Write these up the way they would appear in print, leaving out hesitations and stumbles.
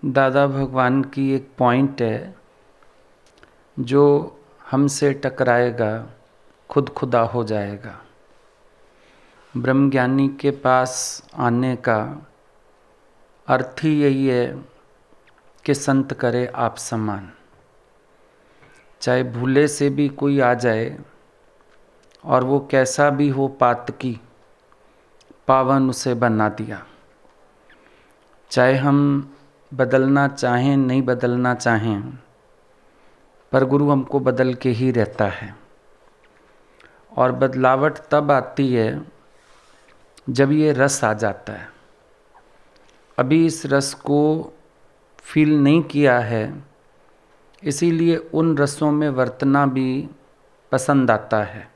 दादा भगवान की एक पॉइंट है, जो हमसे टकराएगा खुद खुदा हो जाएगा। ब्रह्मज्ञानी के पास आने का अर्थ ही यही है कि संत करे आप समान। चाहे भूले से भी कोई आ जाए और वो कैसा भी हो पातकी, पावन उसे बना दिया। चाहे हम बदलना चाहें नहीं बदलना चाहें, पर गुरु हमको बदल के ही रहता है। और बदलावट तब आती है जब ये रस आ जाता है। अभी इस रस को फील नहीं किया है, इसीलिए उन रसों में वर्तना भी पसंद आता है।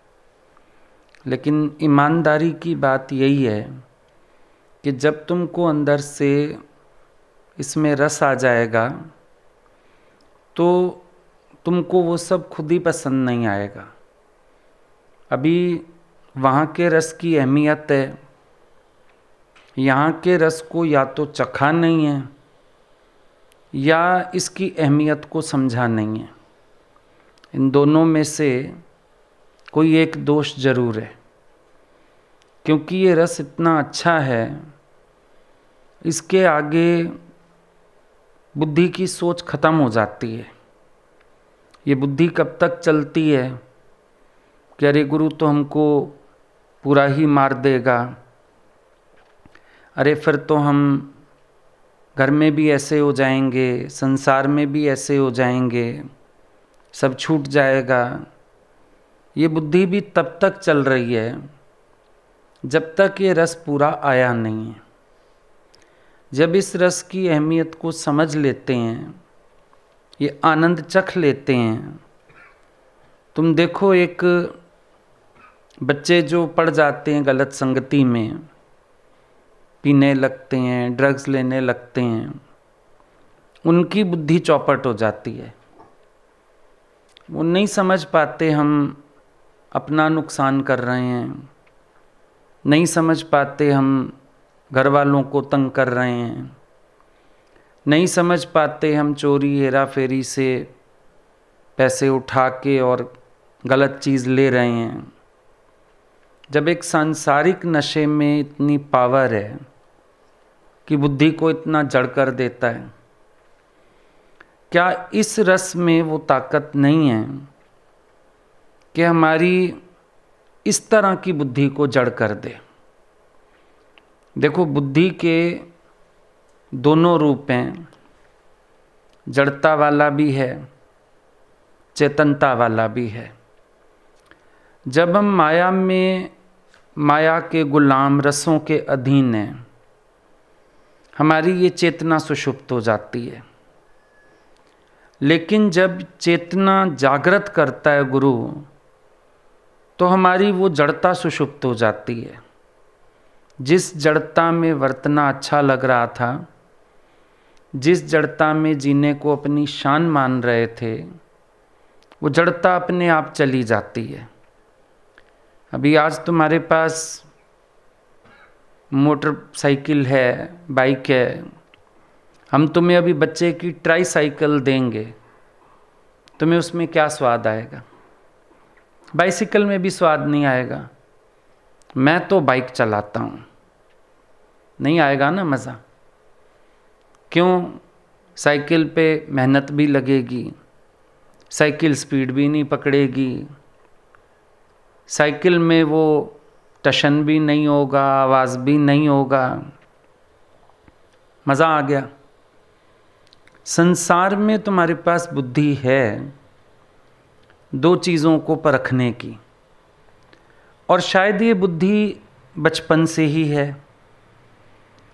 लेकिन ईमानदारी की बात यही है कि जब तुमको अंदर से इसमें रस आ जाएगा तो तुमको वो सब खुद ही पसंद नहीं आएगा। अभी वहाँ के रस की अहमियत है, यहाँ के रस को या तो चखा नहीं है या इसकी अहमियत को समझा नहीं है। इन दोनों में से कोई एक दोष जरूर है, क्योंकि ये रस इतना अच्छा है, इसके आगे बुद्धि की सोच खत्म हो जाती है। ये बुद्धि कब तक चलती है कि अरे गुरु तो हमको पूरा ही मार देगा, अरे फिर तो हम घर में भी ऐसे हो जाएंगे, संसार में भी ऐसे हो जाएंगे, सब छूट जाएगा। ये बुद्धि भी तब तक चल रही है जब तक ये रस पूरा आया नहीं है। जब इस रस की अहमियत को समझ लेते हैं, ये आनंद चख लेते हैं। तुम देखो, एक बच्चे जो पड़ जाते हैं गलत संगति में, पीने लगते हैं, ड्रग्स लेने लगते हैं, उनकी बुद्धि चौपट हो जाती है। वो नहीं समझ पाते हम अपना नुकसान कर रहे हैं, नहीं समझ पाते हम घर वालों को तंग कर रहे हैं, नहीं समझ पाते हम चोरी हेरा फेरी से पैसे उठा के और गलत चीज़ ले रहे हैं। जब एक सांसारिक नशे में इतनी पावर है कि बुद्धि को इतना जड़ कर देता है, क्या इस रस में वो ताकत नहीं है कि हमारी इस तरह की बुद्धि को जड़ कर दे? देखो, बुद्धि के दोनों रूप हैं, जड़ता वाला भी है, चेतनता वाला भी है। जब हम माया के गुलाम रसों के अधीन हैं, हमारी ये चेतना सुषुप्त हो जाती है। लेकिन जब चेतना जागृत करता है गुरु, तो हमारी वो जड़ता सुषुप्त हो जाती है। जिस जड़ता में वर्तना अच्छा लग रहा था, जिस जड़ता में जीने को अपनी शान मान रहे थे, वो जड़ता अपने आप चली जाती है। अभी आज तुम्हारे पास मोटरसाइकिल है, बाइक है, हम तुम्हें अभी बच्चे की ट्राई साइकिल देंगे, तुम्हें उसमें क्या स्वाद आएगा? बाइसिकल में भी स्वाद नहीं आएगा। मैं तो बाइक चलाता हूँ, नहीं आएगा ना मज़ा। क्यों? साइकिल पे मेहनत भी लगेगी, साइकिल स्पीड भी नहीं पकड़ेगी, साइकिल में वो टशन भी नहीं होगा, आवाज़ भी नहीं होगा, मज़ा आ गया। संसार में तुम्हारे पास बुद्धि है दो चीज़ों को परखने की, और शायद ये बुद्धि बचपन से ही है,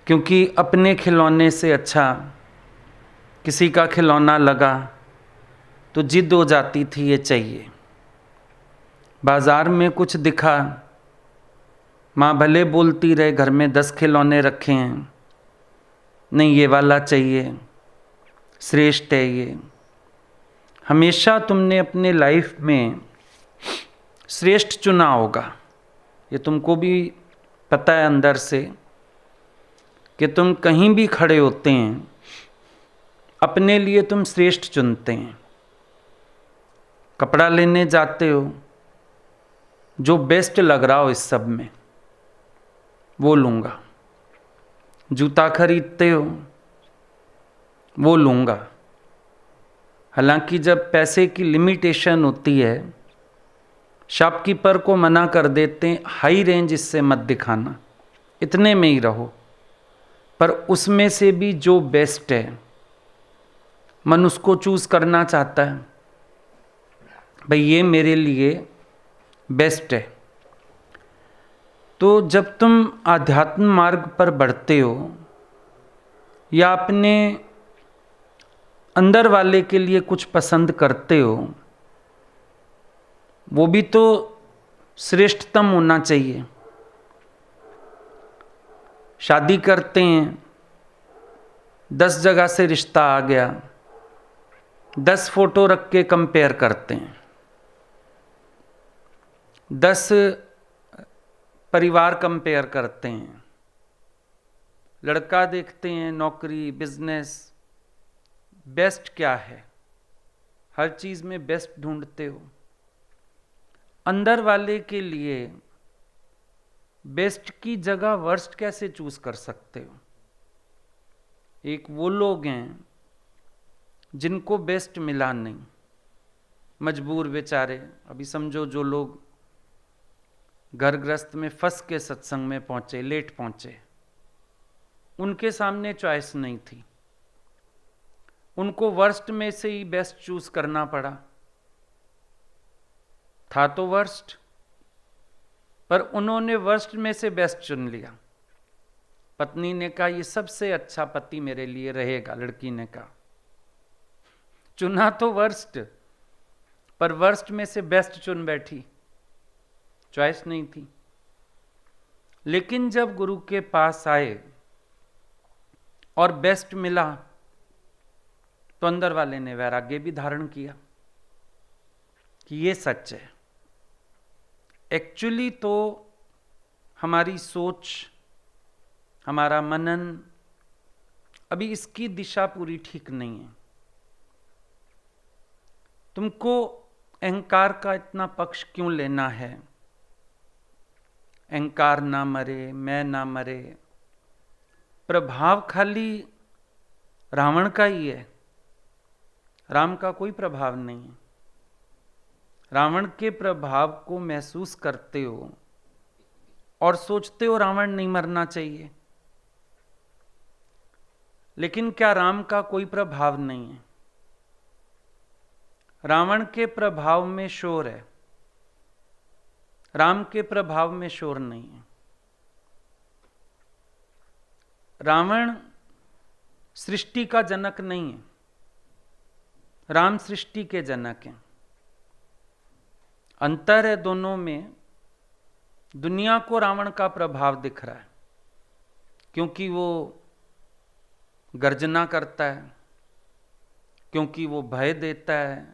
क्योंकि अपने खिलौने से अच्छा किसी का खिलौना लगा तो जिद हो जाती थी ये चाहिए। बाज़ार में कुछ दिखा, माँ भले बोलती रहे घर में 10 खिलौने रखे हैं, नहीं ये वाला चाहिए, श्रेष्ठ है ये। हमेशा तुमने अपने लाइफ में श्रेष्ठ चुना होगा, ये तुमको भी पता है अंदर से कि तुम कहीं भी खड़े होते हैं अपने लिए तुम श्रेष्ठ चुनते हैं। कपड़ा लेने जाते हो, जो बेस्ट लग रहा हो इस सब में वो लूँगा। जूता खरीदते हो, वो लूँगा। हालांकि जब पैसे की लिमिटेशन होती है, शॉपकीपर को मना कर देते हैं, हाई रेंज इससे मत दिखाना, इतने में ही रहो। पर उसमें से भी जो बेस्ट है, मन उसको चूज करना चाहता है, भाई ये मेरे लिए बेस्ट है। तो जब तुम आध्यात्म मार्ग पर बढ़ते हो या अपने अंदर वाले के लिए कुछ पसंद करते हो, वो भी तो श्रेष्ठतम होना चाहिए। शादी करते हैं, 10 जगह से रिश्ता आ गया, 10 फोटो रख के कंपेयर करते हैं, 10 परिवार कंपेयर करते हैं। लड़का देखते हैं, नौकरी, बिजनेस, बेस्ट क्या है, हर चीज़ में बेस्ट ढूंढते हो। अंदर वाले के लिए बेस्ट की जगह वर्स्ट कैसे चूज कर सकते हो? एक वो लोग हैं जिनको बेस्ट मिला नहीं, मजबूर बेचारे। अभी समझो जो लोग घर गृहस्थ में फंस के सत्संग में पहुंचे, लेट पहुंचे, उनके सामने चॉइस नहीं थी, उनको वर्स्ट में से ही बेस्ट चूज करना पड़ा। था तो वर्स्ट, पर उन्होंने वर्स्ट में से बेस्ट चुन लिया। पत्नी ने कहा ये सबसे अच्छा पति मेरे लिए रहेगा, लड़की ने कहा। चुना तो वर्स्ट, पर वर्स्ट में से बेस्ट चुन बैठी, चॉइस नहीं थी। लेकिन जब गुरु के पास आए और बेस्ट मिला, तो अंदर वाले ने वैराग्य भी धारण किया कि ये सच है। एक्चुअली तो हमारी सोच, हमारा मनन अभी इसकी दिशा पूरी ठीक नहीं है। तुमको अहंकार का इतना पक्ष क्यों लेना है? अहंकार ना मरे, मैं ना मरे, प्रभाव खाली रावण का ही है, राम का कोई प्रभाव नहीं है। रावण के प्रभाव को महसूस करते हो और सोचते हो रावण नहीं मरना चाहिए, लेकिन क्या राम का कोई प्रभाव नहीं है? रावण के प्रभाव में शोर है, राम के प्रभाव में शोर नहीं है। रावण सृष्टि का जनक नहीं है, राम सृष्टि के जनक हैं। अंतर है दोनों में। दुनिया को रावण का प्रभाव दिख रहा है क्योंकि वो गर्जना करता है, क्योंकि वो भय देता है,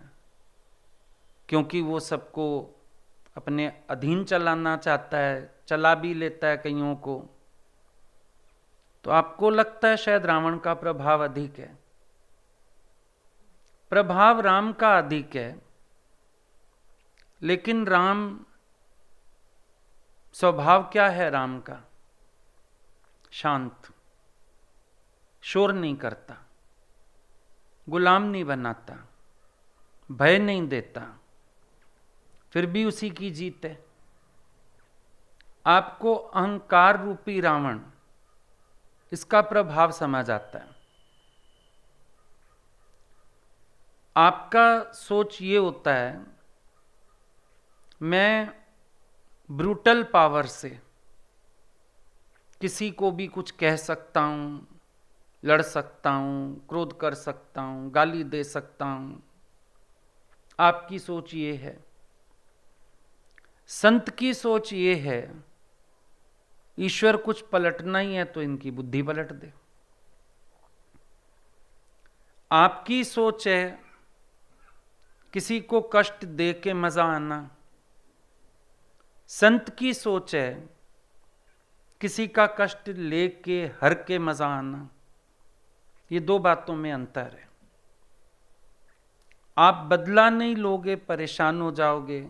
क्योंकि वो सबको अपने अधीन चलाना चाहता है, चला भी लेता है कईयों को। तो आपको लगता है शायद रावण का प्रभाव अधिक है। प्रभाव राम का अधिक है, लेकिन राम, स्वभाव क्या है राम का? शांत, शोर नहीं करता, गुलाम नहीं बनाता, भय नहीं देता, फिर भी उसी की जीत है। आपको अहंकार रूपी रावण, इसका प्रभाव समझ आता है। आपका सोच ये होता है मैं ब्रूटल पावर से किसी को भी कुछ कह सकता हूं, लड़ सकता हूं, क्रोध कर सकता हूं, गाली दे सकता हूं। आपकी सोच ये है। संत की सोच ये है ईश्वर कुछ पलटना ही है तो इनकी बुद्धि पलट दे। आपकी सोच है किसी को कष्ट दे के मजा आना। संत की सोच है किसी का कष्ट लेके हर के मजा आना। ये दो बातों में अंतर है। आप बदला नहीं लोगे, परेशान हो जाओगे।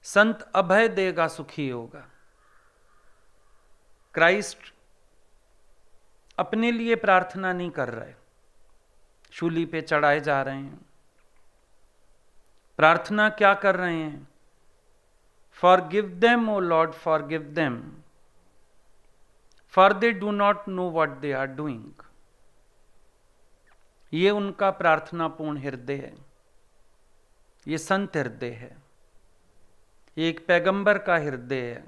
संत अभय देगा, सुखी होगा। क्राइस्ट अपने लिए प्रार्थना नहीं कर रहे, शूली पे चढ़ाए जा रहे हैं। प्रार्थना क्या कर रहे हैं? Forgive them O Lord, forgive them, for they do not know what they are doing. ये उनका प्रार्थनापूर्ण हृदय है, ये संत हृदय है, ये एक पैगंबर का हृदय है,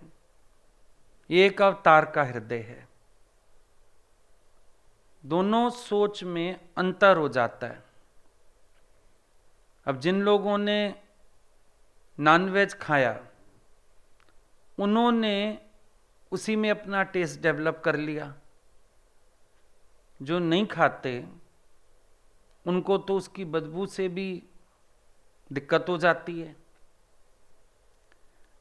ये एक अवतार का हृदय है। दोनों सोच में अंतर हो जाता है। अब जिन लोगों ने नॉनवेज खाया, उन्होंने उसी में अपना टेस्ट डेवलप कर लिया। जो नहीं खाते उनको तो उसकी बदबू से भी दिक्कत हो जाती है।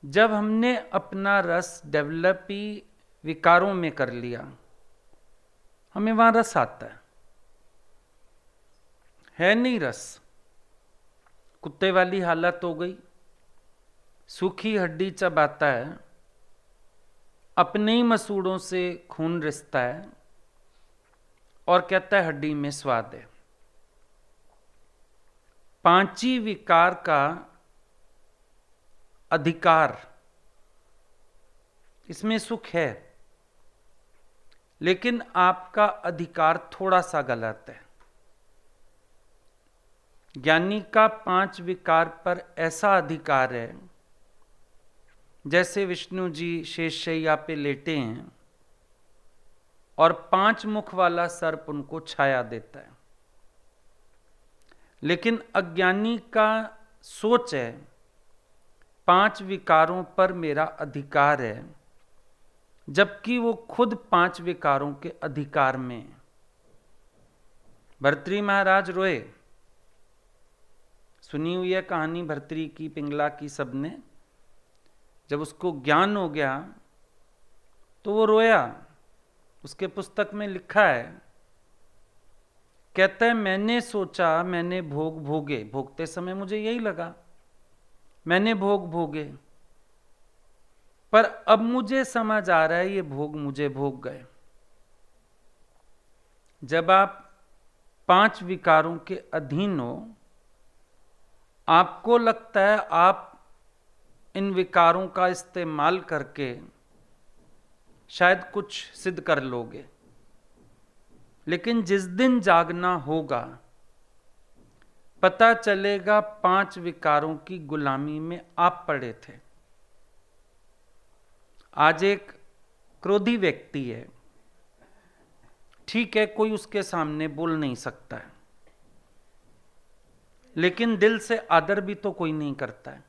जब हमने अपना रस डेवलप ही विकारों में कर लिया, हमें वहां रस आता है नहीं रस। कुत्ते वाली हालत हो गई, सूखी हड्डी चबाता है, अपने ही मसूड़ों से खून रिसता है और कहता है हड्डी में स्वाद है। पांची विकार का अधिकार, इसमें सुख है, लेकिन आपका अधिकार थोड़ा सा गलत है। ज्ञानी का 5 विकार पर ऐसा अधिकार है जैसे विष्णु जी शेषशैया पे लेटे हैं और 5 मुख वाला सर्प उनको छाया देता है। लेकिन अज्ञानी का सोच है 5 विकारों पर मेरा अधिकार है, जबकि वो खुद 5 विकारों के अधिकार में है। भर्तृहरि महाराज रोए, सुनी हुई है कहानी भर्तृहरि की, पिंगला की, सबने। जब उसको ज्ञान हो गया तो वो रोया। उसके पुस्तक में लिखा है, कहता है मैंने सोचा मैंने भोग भोगे, भोगते समय मुझे यही लगा मैंने भोग भोगे, पर अब मुझे समझ आ रहा है ये भोग मुझे भोग गए। जब आप 5 विकारों के अधीन हो, आपको लगता है आप इन विकारों का इस्तेमाल करके शायद कुछ सिद्ध कर लोगे, लेकिन जिस दिन जागना होगा पता चलेगा 5 विकारों की गुलामी में आप पड़े थे। आज एक क्रोधी व्यक्ति है, ठीक है, कोई उसके सामने बोल नहीं सकता है, लेकिन दिल से आदर भी तो कोई नहीं करता है,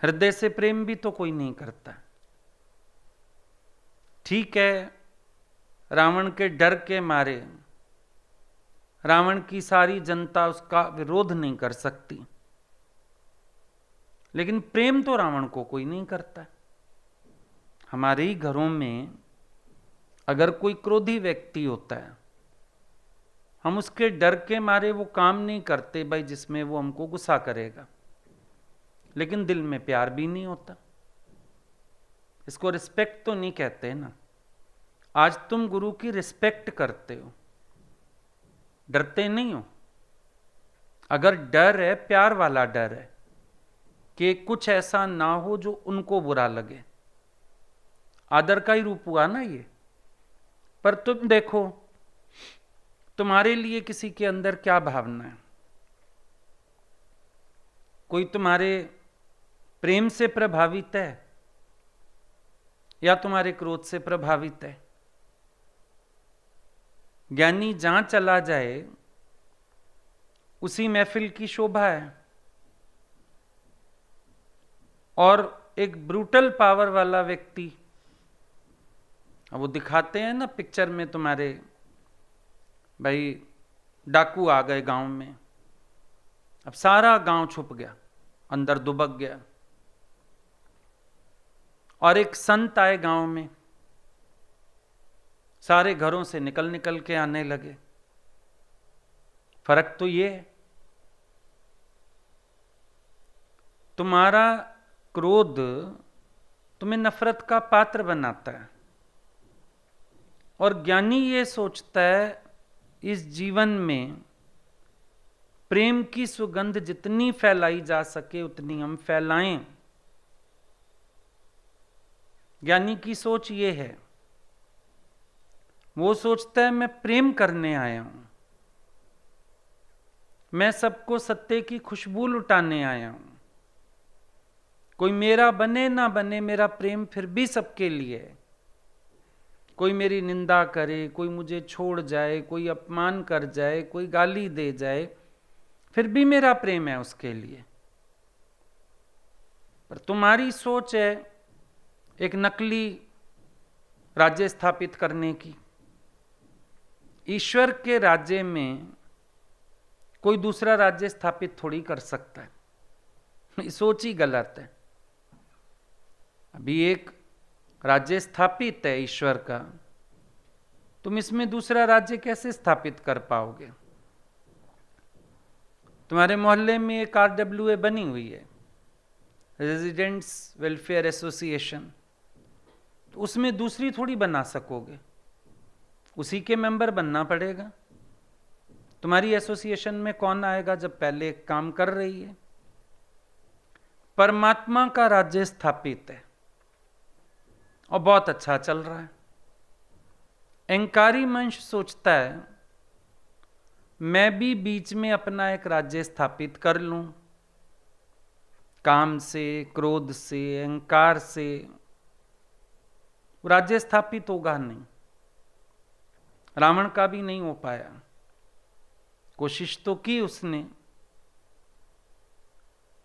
हृदय से प्रेम भी तो कोई नहीं करता है। ठीक है, रावण के डर के मारे रावण की सारी जनता उसका विरोध नहीं कर सकती, लेकिन प्रेम तो रावण को कोई नहीं करता है। हमारे ही घरों में अगर कोई क्रोधी व्यक्ति होता है, हम उसके डर के मारे वो काम नहीं करते भाई जिसमें वो हमको गुस्सा करेगा, लेकिन दिल में प्यार भी नहीं होता। इसको रिस्पेक्ट तो नहीं कहते ना। आज तुम गुरु की रिस्पेक्ट करते हो, डरते नहीं हो। अगर डर है, प्यार वाला डर है कि कुछ ऐसा ना हो जो उनको बुरा लगे, आदर का ही रूप हुआ ना ये। पर तुम देखो तुम्हारे लिए किसी के अंदर क्या भावना है। कोई तुम्हारे प्रेम से प्रभावित है या तुम्हारे क्रोध से प्रभावित है। ज्ञानी जहां चला जाए उसी महफिल की शोभा है। और एक ब्रूटल पावर वाला व्यक्ति, अब वो दिखाते हैं ना पिक्चर में, तुम्हारे भाई डाकू आ गए गांव में, अब सारा गांव छुप गया, अंदर दुबक गया, और एक संत आए गांव में, सारे घरों से निकल निकल के आने लगे। फर्क तो ये है, तुम्हारा क्रोध तुम्हें नफरत का पात्र बनाता है, और ज्ञानी ये सोचता है इस जीवन में प्रेम की सुगंध जितनी फैलाई जा सके उतनी हम फैलाएं। ज्ञानी की सोच ये है, वो सोचता है मैं प्रेम करने आया हूं, मैं सबको सत्य की खुशबू लुटाने आया हूं, कोई मेरा बने ना बने मेरा प्रेम फिर भी सबके लिए है। कोई मेरी निंदा करे, कोई मुझे छोड़ जाए, कोई अपमान कर जाए, कोई गाली दे जाए, फिर भी मेरा प्रेम है उसके लिए। पर तुम्हारी सोच है एक नकली राज्य स्थापित करने की। ईश्वर के राज्य में कोई दूसरा राज्य स्थापित थोड़ी कर सकता है, सोच ही गलत है। अभी एक राज्य स्थापित है ईश्वर का, तुम इसमें दूसरा राज्य कैसे स्थापित कर पाओगे? तुम्हारे मोहल्ले में एक RWA बनी हुई है, रेजिडेंट्स वेलफेयर एसोसिएशन, तो उसमें दूसरी थोड़ी बना सकोगे, उसी के मेंबर बनना पड़ेगा। तुम्हारी एसोसिएशन में कौन आएगा जब पहले एक काम कर रही है? परमात्मा का राज्य स्थापित है और बहुत अच्छा चल रहा है। अहंकारी मनुष्य सोचता है मैं भी बीच में अपना एक राज्य स्थापित कर लूं, काम से, क्रोध से, अहंकार से। राज्य स्थापित होगा नहीं, रावण का भी नहीं हो पाया। कोशिश तो की उसने,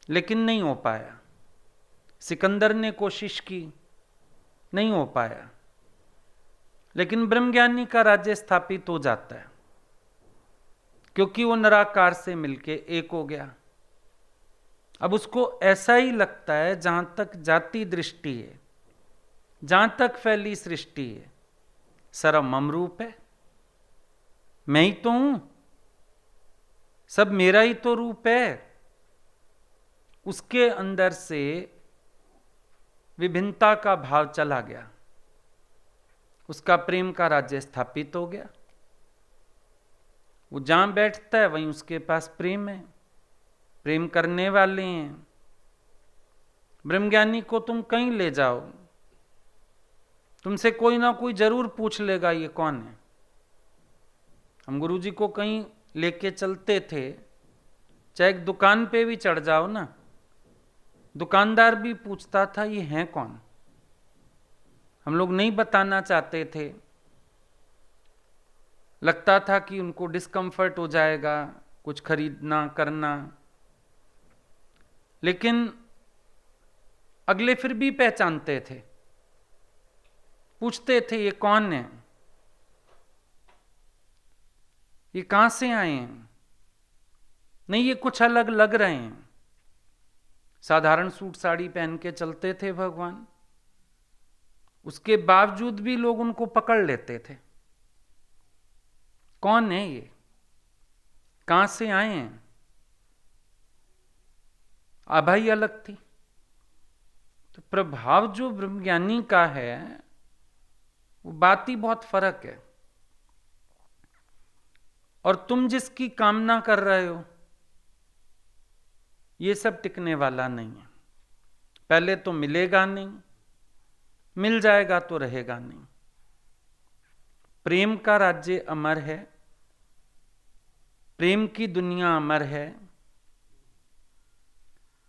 लेकिन नहीं हो पाया। सिकंदर ने कोशिश की, नहीं हो पाया। लेकिन ब्रह्मज्ञानी का राज्य स्थापित हो जाता है, क्योंकि वो निराकार से मिलके एक हो गया। अब उसको ऐसा ही लगता है जहां तक जाति दृष्टि है, जहां तक फैली सृष्टि है, सारा मम रूप है, मैं ही तो हूं, सब मेरा ही तो रूप है। उसके अंदर से विभिन्नता का भाव चला गया, उसका प्रेम का राज्य स्थापित हो गया। वो जहां बैठता है वहीं उसके पास प्रेम है, प्रेम करने वाले हैं। ब्रह्मज्ञानी को तुम कहीं ले जाओ, तुमसे कोई ना कोई जरूर पूछ लेगा ये कौन है। हम गुरुजी को कहीं लेके चलते थे, चाहे एक दुकान पे भी चढ़ जाओ ना, दुकानदार भी पूछता था ये हैं कौन। हम लोग नहीं बताना चाहते थे, लगता था कि उनको डिस्कम्फर्ट हो जाएगा कुछ खरीदना करना, लेकिन अगले फिर भी पहचानते थे, पूछते थे ये कौन है, ये कहां से आए हैं। नहीं, ये कुछ अलग लग रहे हैं। साधारण सूट साड़ी पहन के चलते थे भगवान, उसके बावजूद भी लोग उनको पकड़ लेते थे। कौन है ये, कहां से आए हैं? आभा ही अलग थी। तो प्रभाव जो ब्रह्मज्ञानी का है वो बात ही बहुत फर्क है। और तुम जिसकी कामना कर रहे हो ये सब टिकने वाला नहीं है। पहले तो मिलेगा नहीं, मिल जाएगा तो रहेगा नहीं। प्रेम का राज्य अमर है, प्रेम की दुनिया अमर है,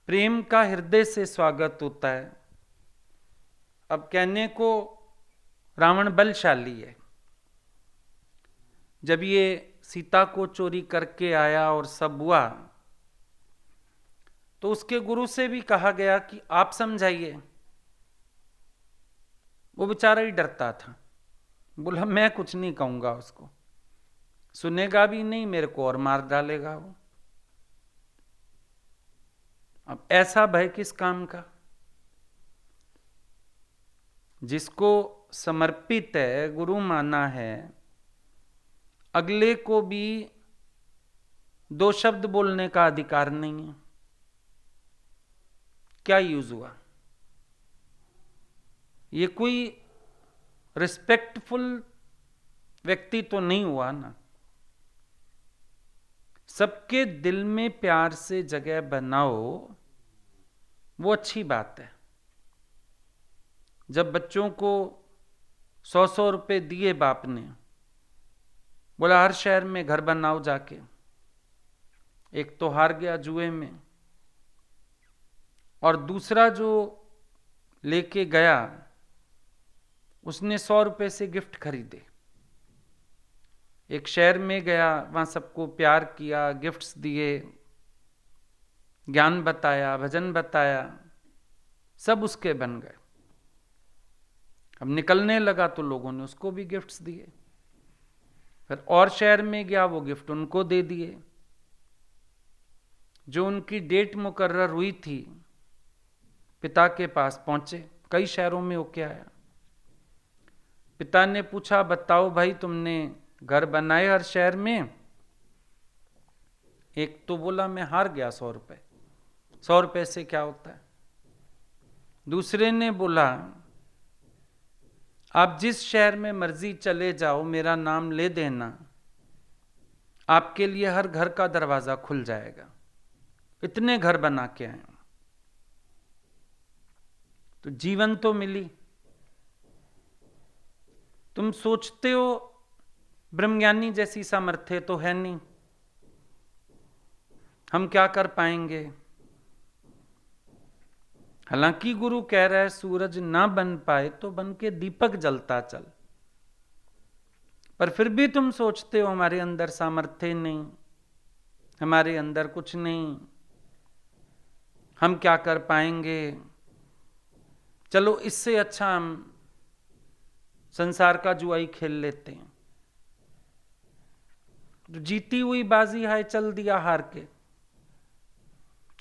प्रेम का हृदय से स्वागत होता है। अब कहने को रावण बलशाली है, जब ये सीता को चोरी करके आया और सब हुआ तो उसके गुरु से भी कहा गया कि आप समझाइए। वो बेचारा ही डरता था, बोला मैं कुछ नहीं कहूंगा उसको, सुनेगा भी नहीं, मेरे को और मार डालेगा वो। अब ऐसा भय किस काम का? जिसको समर्पित है, गुरु माना है, अगले को भी 2 शब्द बोलने का अधिकार नहीं है, क्या यूज हुआ? ये कोई रिस्पेक्टफुल व्यक्ति तो नहीं हुआ ना। सबके दिल में प्यार से जगह बनाओ, वो अच्छी बात है। जब बच्चों को 100-100 रुपए दिए बाप ने, बोला हर शहर में घर बनाओ जाके, एक तो हार गया जुए में, और दूसरा जो लेके गया उसने 100 रुपए से गिफ्ट खरीदे। एक शहर में गया, वहां सबको प्यार किया, गिफ्ट्स दिए, ज्ञान बताया, भजन बताया, सब उसके बन गए। अब निकलने लगा तो लोगों ने उसको भी गिफ्ट्स दिए। फिर और शहर में गया, वो गिफ्ट उनको दे दिए। जो उनकी डेट मुकर्रर हुई थी, पिता के पास पहुंचे, कई शहरों में होके आया। पिता ने पूछा, बताओ भाई, तुमने घर बनाए हर शहर में? एक तो बोला मैं हार गया 100 रुपए, 100 रुपए से क्या होता है। दूसरे ने बोला, आप जिस शहर में मर्जी चले जाओ, मेरा नाम ले देना, आपके लिए हर घर का दरवाजा खुल जाएगा। इतने घर बना के आए। तो जीवन तो मिली। तुम सोचते हो ब्रह्मज्ञानी जैसी सामर्थ्य तो है नहीं, हम क्या कर पाएंगे। हालांकि गुरु कह रहा है सूरज ना बन पाए तो बन के दीपक जलता चल, पर फिर भी तुम सोचते हो हमारे अंदर सामर्थ्य नहीं, हमारे अंदर कुछ नहीं, हम क्या कर पाएंगे। चलो इससे अच्छा हम संसार का जुआई खेल लेते हैं। तो जीती हुई बाजी है, चल दिया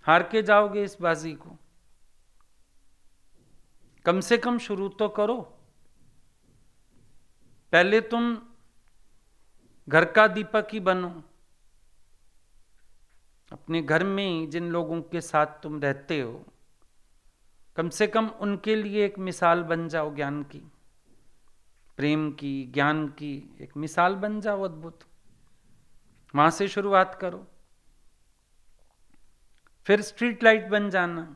हार के जाओगे इस बाजी को। कम से कम शुरू तो करो। पहले तुम घर का दीपक ही बनो। अपने घर में जिन लोगों के साथ तुम रहते हो, कम से कम उनके लिए एक मिसाल बन जाओ, ज्ञान की, प्रेम की, ज्ञान की एक मिसाल बन जाओ अद्भुत। वहां से शुरुआत करो, फिर स्ट्रीट लाइट बन जाना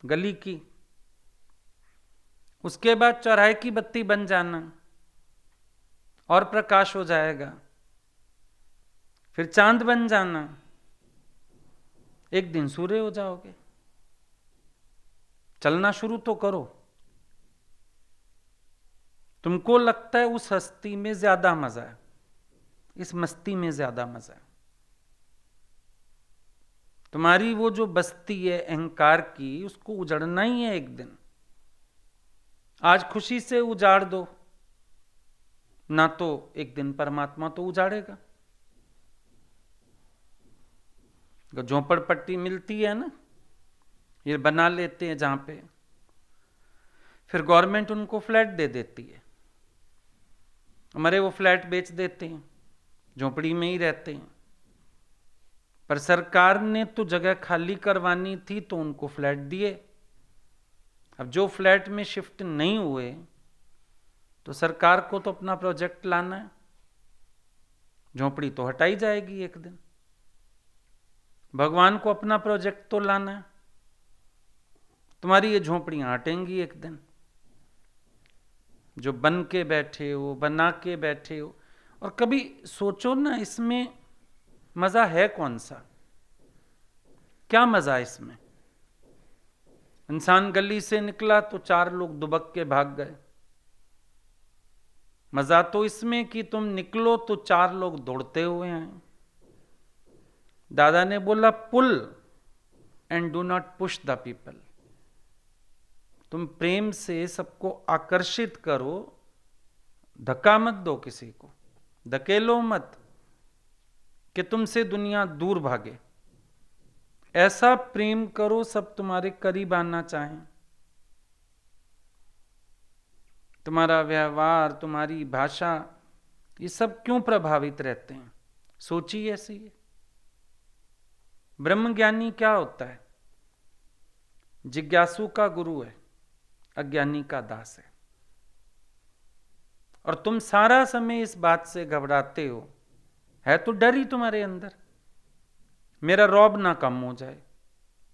गली की, उसके बाद चौराहे की बत्ती बन जाना, और प्रकाश हो जाएगा। फिर चांद बन जाना, एक दिन सूर्य हो जाओगे। चलना शुरू तो करो। तुमको लगता है उस हस्ती में ज्यादा मजा है, इस मस्ती में ज्यादा मजा है। तुम्हारी वो जो बस्ती है अहंकार की, उसको उजड़ना ही है एक दिन। आज खुशी से उजाड़ दो ना, तो एक दिन परमात्मा तो उजाड़ेगा। झोपड़पट्टी मिलती है ना, ये बना लेते हैं जहां पे, फिर गवर्नमेंट उनको फ्लैट दे देती है, हमारे वो फ्लैट बेच देते हैं, झोपड़ी में ही रहते हैं। पर सरकार ने तो जगह खाली करवानी थी तो उनको फ्लैट दिए। अब जो फ्लैट में शिफ्ट नहीं हुए, तो सरकार को तो अपना प्रोजेक्ट लाना है, झोपड़ी तो हटाई जाएगी एक दिन। भगवान को अपना प्रोजेक्ट तो लाना है, तुम्हारी ये झोपड़ियां हटेंगी एक दिन। जो बन के बैठे हो, बना के बैठे हो, और कभी सोचो ना इसमें मजा है कौन सा, क्या मजा इसमें। इंसान गली से निकला तो 4 लोग दुबक के भाग गए। मजा तो इसमें कि तुम निकलो तो 4 लोग दौड़ते हुए आए। दादा ने बोला pull and do not push the people. तुम प्रेम से सबको आकर्षित करो, धक्का मत दो किसी को, धकेलो मत कि तुमसे दुनिया दूर भागे। ऐसा प्रेम करो सब तुम्हारे करीब आना चाहें। तुम्हारा व्यवहार, तुम्हारी भाषा, ये सब क्यों प्रभावित रहते हैं? सोची ऐसी है। ब्रह्मज्ञानी क्या होता है? जिज्ञासु का गुरु है, अज्ञानी का दास है। और तुम सारा समय इस बात से घबराते हो, है तो डर ही तुम्हारे अंदर, मेरा रौब ना कम हो जाए,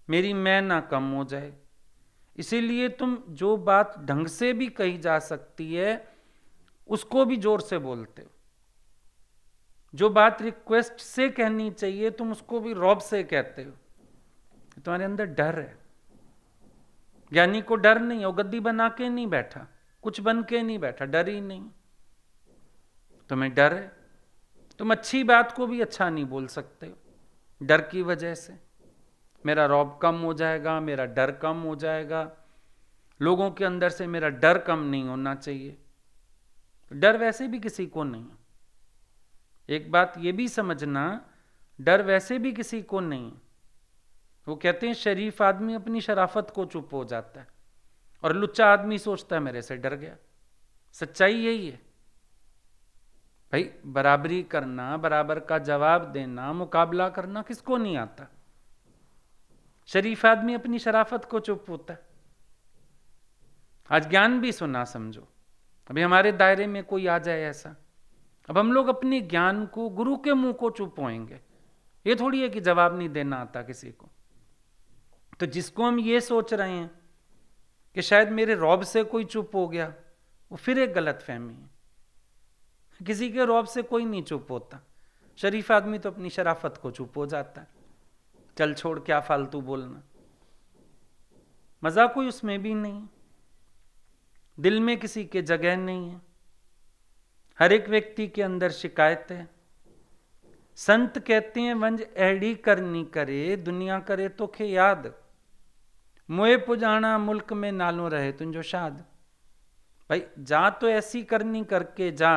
मेरी मैं ना कम हो जाए। इसीलिए तुम जो बात ढंग से भी कही जा सकती है उसको भी जोर से बोलते हो, जो बात रिक्वेस्ट से कहनी चाहिए तुम उसको भी रौब से कहते हो। तुम्हारे अंदर डर है। ज्ञानी को डर नहीं है, वो गद्दी बना के नहीं बैठा, कुछ बन के नहीं बैठा, डर ही नहीं। तुम्हें डर है, तुम अच्छी बात को भी अच्छा नहीं बोल सकते हो डर की वजह से। मेरा रौब कम हो जाएगा, मेरा डर कम हो जाएगा, लोगों के अंदर से मेरा डर कम नहीं होना चाहिए। डर वैसे भी किसी को नहीं है। एक बात ये भी समझना, डर वैसे भी किसी को नहीं है। वो कहते हैं शरीफ आदमी अपनी शराफत को चुप हो जाता है और लुच्चा आदमी सोचता है मेरे से डर गया। सच्चाई यही है भाई। बराबरी करना, बराबर का जवाब देना, मुकाबला करना किसको नहीं आता? शरीफ आदमी अपनी शराफत को चुप होता है। आज ज्ञान भी सुना समझो, अभी हमारे दायरे में कोई आ जाए ऐसा, अब हम लोग अपने ज्ञान को, गुरु के मुंह को चुप होएंगे। ये थोड़ी है कि जवाब नहीं देना आता किसी को। तो जिसको हम ये सोच रहे हैं कि शायद मेरे रौब से कोई चुप हो गया, वो फिर एक गलत फहमी है। किसी के रौब से कोई नहीं चुप होता। शरीफ आदमी तो अपनी शराफत को चुप हो जाता है, चल छोड़ क्या फालतू बोलना, मजा कोई उसमें भी नहीं, दिल में किसी के जगह नहीं है। हर एक व्यक्ति के अंदर शिकायत है। संत कहते हैं वंज एड़ी करनी करे, दुनिया करे तो खे याद, मोए पुजाना मुल्क में नालों रहे तुंजो शाद। भाई जा तो ऐसी करनी करके जा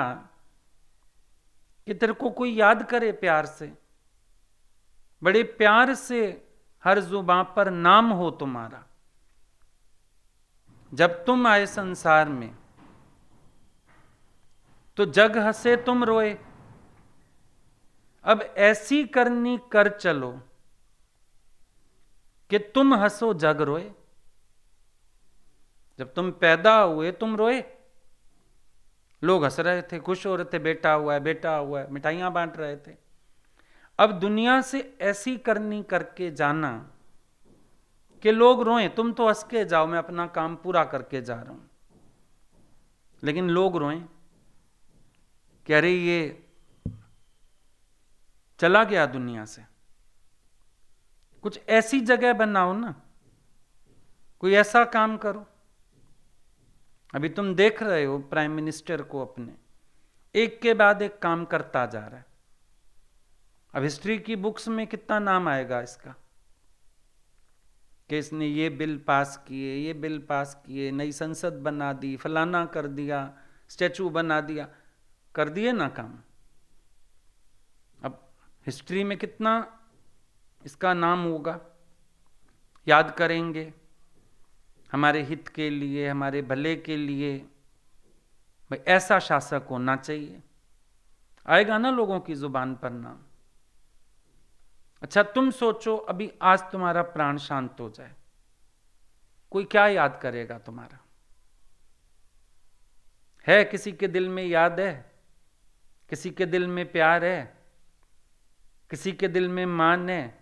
कि तेरे को कोई याद करे प्यार से, बड़े प्यार से हर जुबां पर नाम हो तुम्हारा। जब तुम आए संसार में तो जग हंसे तुम रोए, अब ऐसी करनी कर चलो कि तुम हंसो जग रोए। जब तुम पैदा हुए तुम रोए, लोग हंस रहे थे, खुश हो रहे थे, बेटा हुआ है, बेटा हुआ है, मिठाइयां बांट रहे थे। अब दुनिया से ऐसी करनी करके जाना कि लोग रोएं, तुम तो हंस के जाओ, मैं अपना काम पूरा करके जा रहा हूं, लेकिन लोग रोएं कि अरे ये चला गया दुनिया से। कुछ ऐसी जगह बनाओ ना, कोई ऐसा काम करो। अभी तुम देख रहे हो प्राइम मिनिस्टर को अपने एक के बाद एक काम करता जा रहा है। अब हिस्ट्री की बुक्स में कितना नाम आएगा इसका कि इसने ये बिल पास किए, ये बिल पास किए, नई संसद बना दी, फलाना कर दिया, स्टैचू बना दिया, कर दिए ना काम। अब हिस्ट्री में कितना इसका नाम होगा, याद करेंगे हमारे हित के लिए, हमारे भले के लिए। भाई ऐसा शासक होना चाहिए, आएगा ना लोगों की जुबान पर नाम। अच्छा तुम सोचो, अभी आज तुम्हारा प्राण शांत हो जाए, कोई क्या याद करेगा तुम्हारा? है किसी के दिल में याद है? किसी के दिल में प्यार है? किसी के दिल में मान है?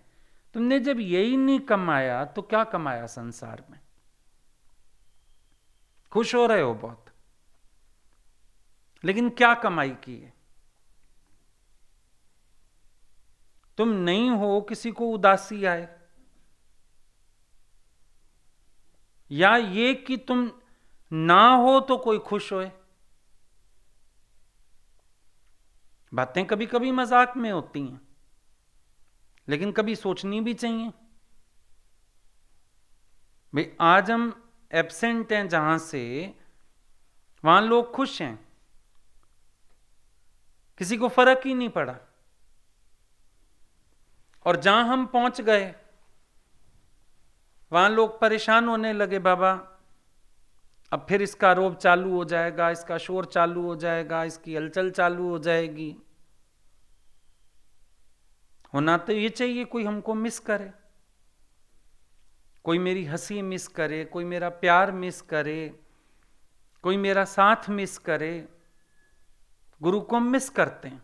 तुमने जब यही नहीं कमाया तो क्या कमाया संसार में? खुश हो रहे हो बहुत, लेकिन क्या कमाई की है? तुम नहीं हो किसी को उदासी आए, या ये कि तुम ना हो तो कोई खुश होए। बातें कभी कभी मजाक में होती हैं, लेकिन कभी सोचनी भी चाहिए। भाई आज हम एब्सेंट हैं जहां से, वहां लोग खुश हैं, किसी को फर्क ही नहीं पड़ा। और जहां हम पहुंच गए वहां लोग परेशान होने लगे, बाबा अब फिर इसका रोब चालू हो जाएगा, इसका शोर चालू हो जाएगा, इसकी हलचल चालू हो जाएगी। होना तो ये चाहिए कोई हमको मिस करे, कोई मेरी हंसी मिस करे, कोई मेरा प्यार मिस करे, कोई मेरा साथ मिस करे। गुरु को हम मिस करते हैं,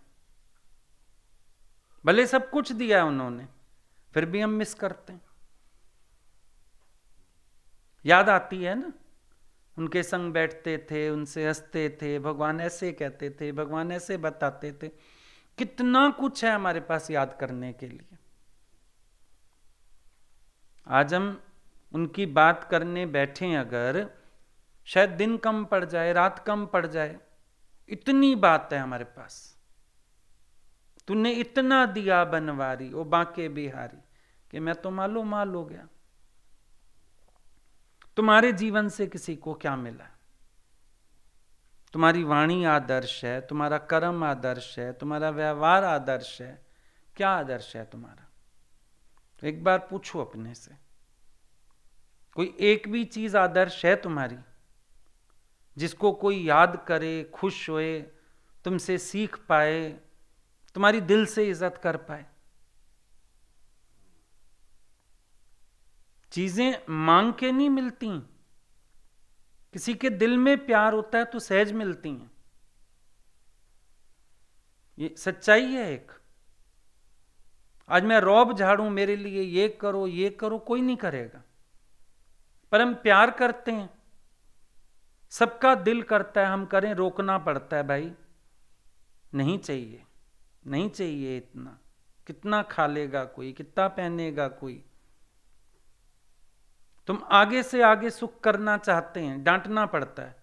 भले सब कुछ दिया है उन्होंने, फिर भी हम मिस करते हैं। याद आती है ना, उनके संग बैठते थे, उनसे हंसते थे, भगवान ऐसे कहते थे, भगवान ऐसे बताते थे। कितना कुछ है हमारे पास याद करने के लिए। आज हम उनकी बात करने बैठे अगर, शायद दिन कम पड़ जाए, रात कम पड़ जाए, इतनी बात है हमारे पास। तूने इतना दिया बनवारी ओ बांके बिहारी, कि मैं तो मालो माल हो गया। तुम्हारे जीवन से किसी को क्या मिला? तुम्हारी वाणी आदर्श है, तुम्हारा कर्म आदर्श है, तुम्हारा व्यवहार आदर्श है, क्या आदर्श है तुम्हारा? एक बार पूछो अपने से, कोई एक भी चीज आदर्श है तुम्हारी जिसको कोई याद करे, खुश होए, तुमसे सीख पाए, तुम्हारी दिल से इज्जत कर पाए? चीजें मांग के नहीं मिलती, किसी के दिल में प्यार होता है तो सहज मिलती हैं। ये सच्चाई है एक। आज मैं रौब झाड़ूं, मेरे लिए ये करो, कोई नहीं करेगा, पर हम प्यार करते हैं, सबका दिल करता है हम करें, रोकना पड़ता है, भाई नहीं चाहिए, नहीं चाहिए इतना, कितना खा लेगा कोई, कितना पहनेगा कोई। तुम आगे से आगे सुख करना चाहते हैं, डांटना पड़ता है,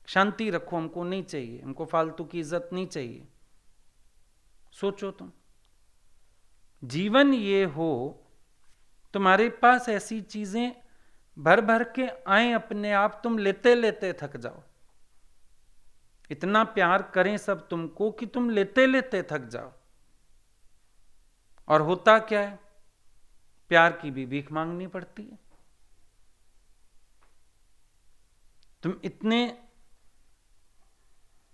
शांति रखो, हमको नहीं चाहिए, हमको फालतू की इज्जत नहीं चाहिए। सोचो तुम, जीवन ये हो तुम्हारे पास ऐसी चीजें भर भर के आए अपने आप, तुम लेते लेते थक जाओ। इतना प्यार करें सब तुमको कि तुम लेते लेते थक जाओ। और होता क्या है, प्यार की भी भीख मांगनी पड़ती है। तुम इतने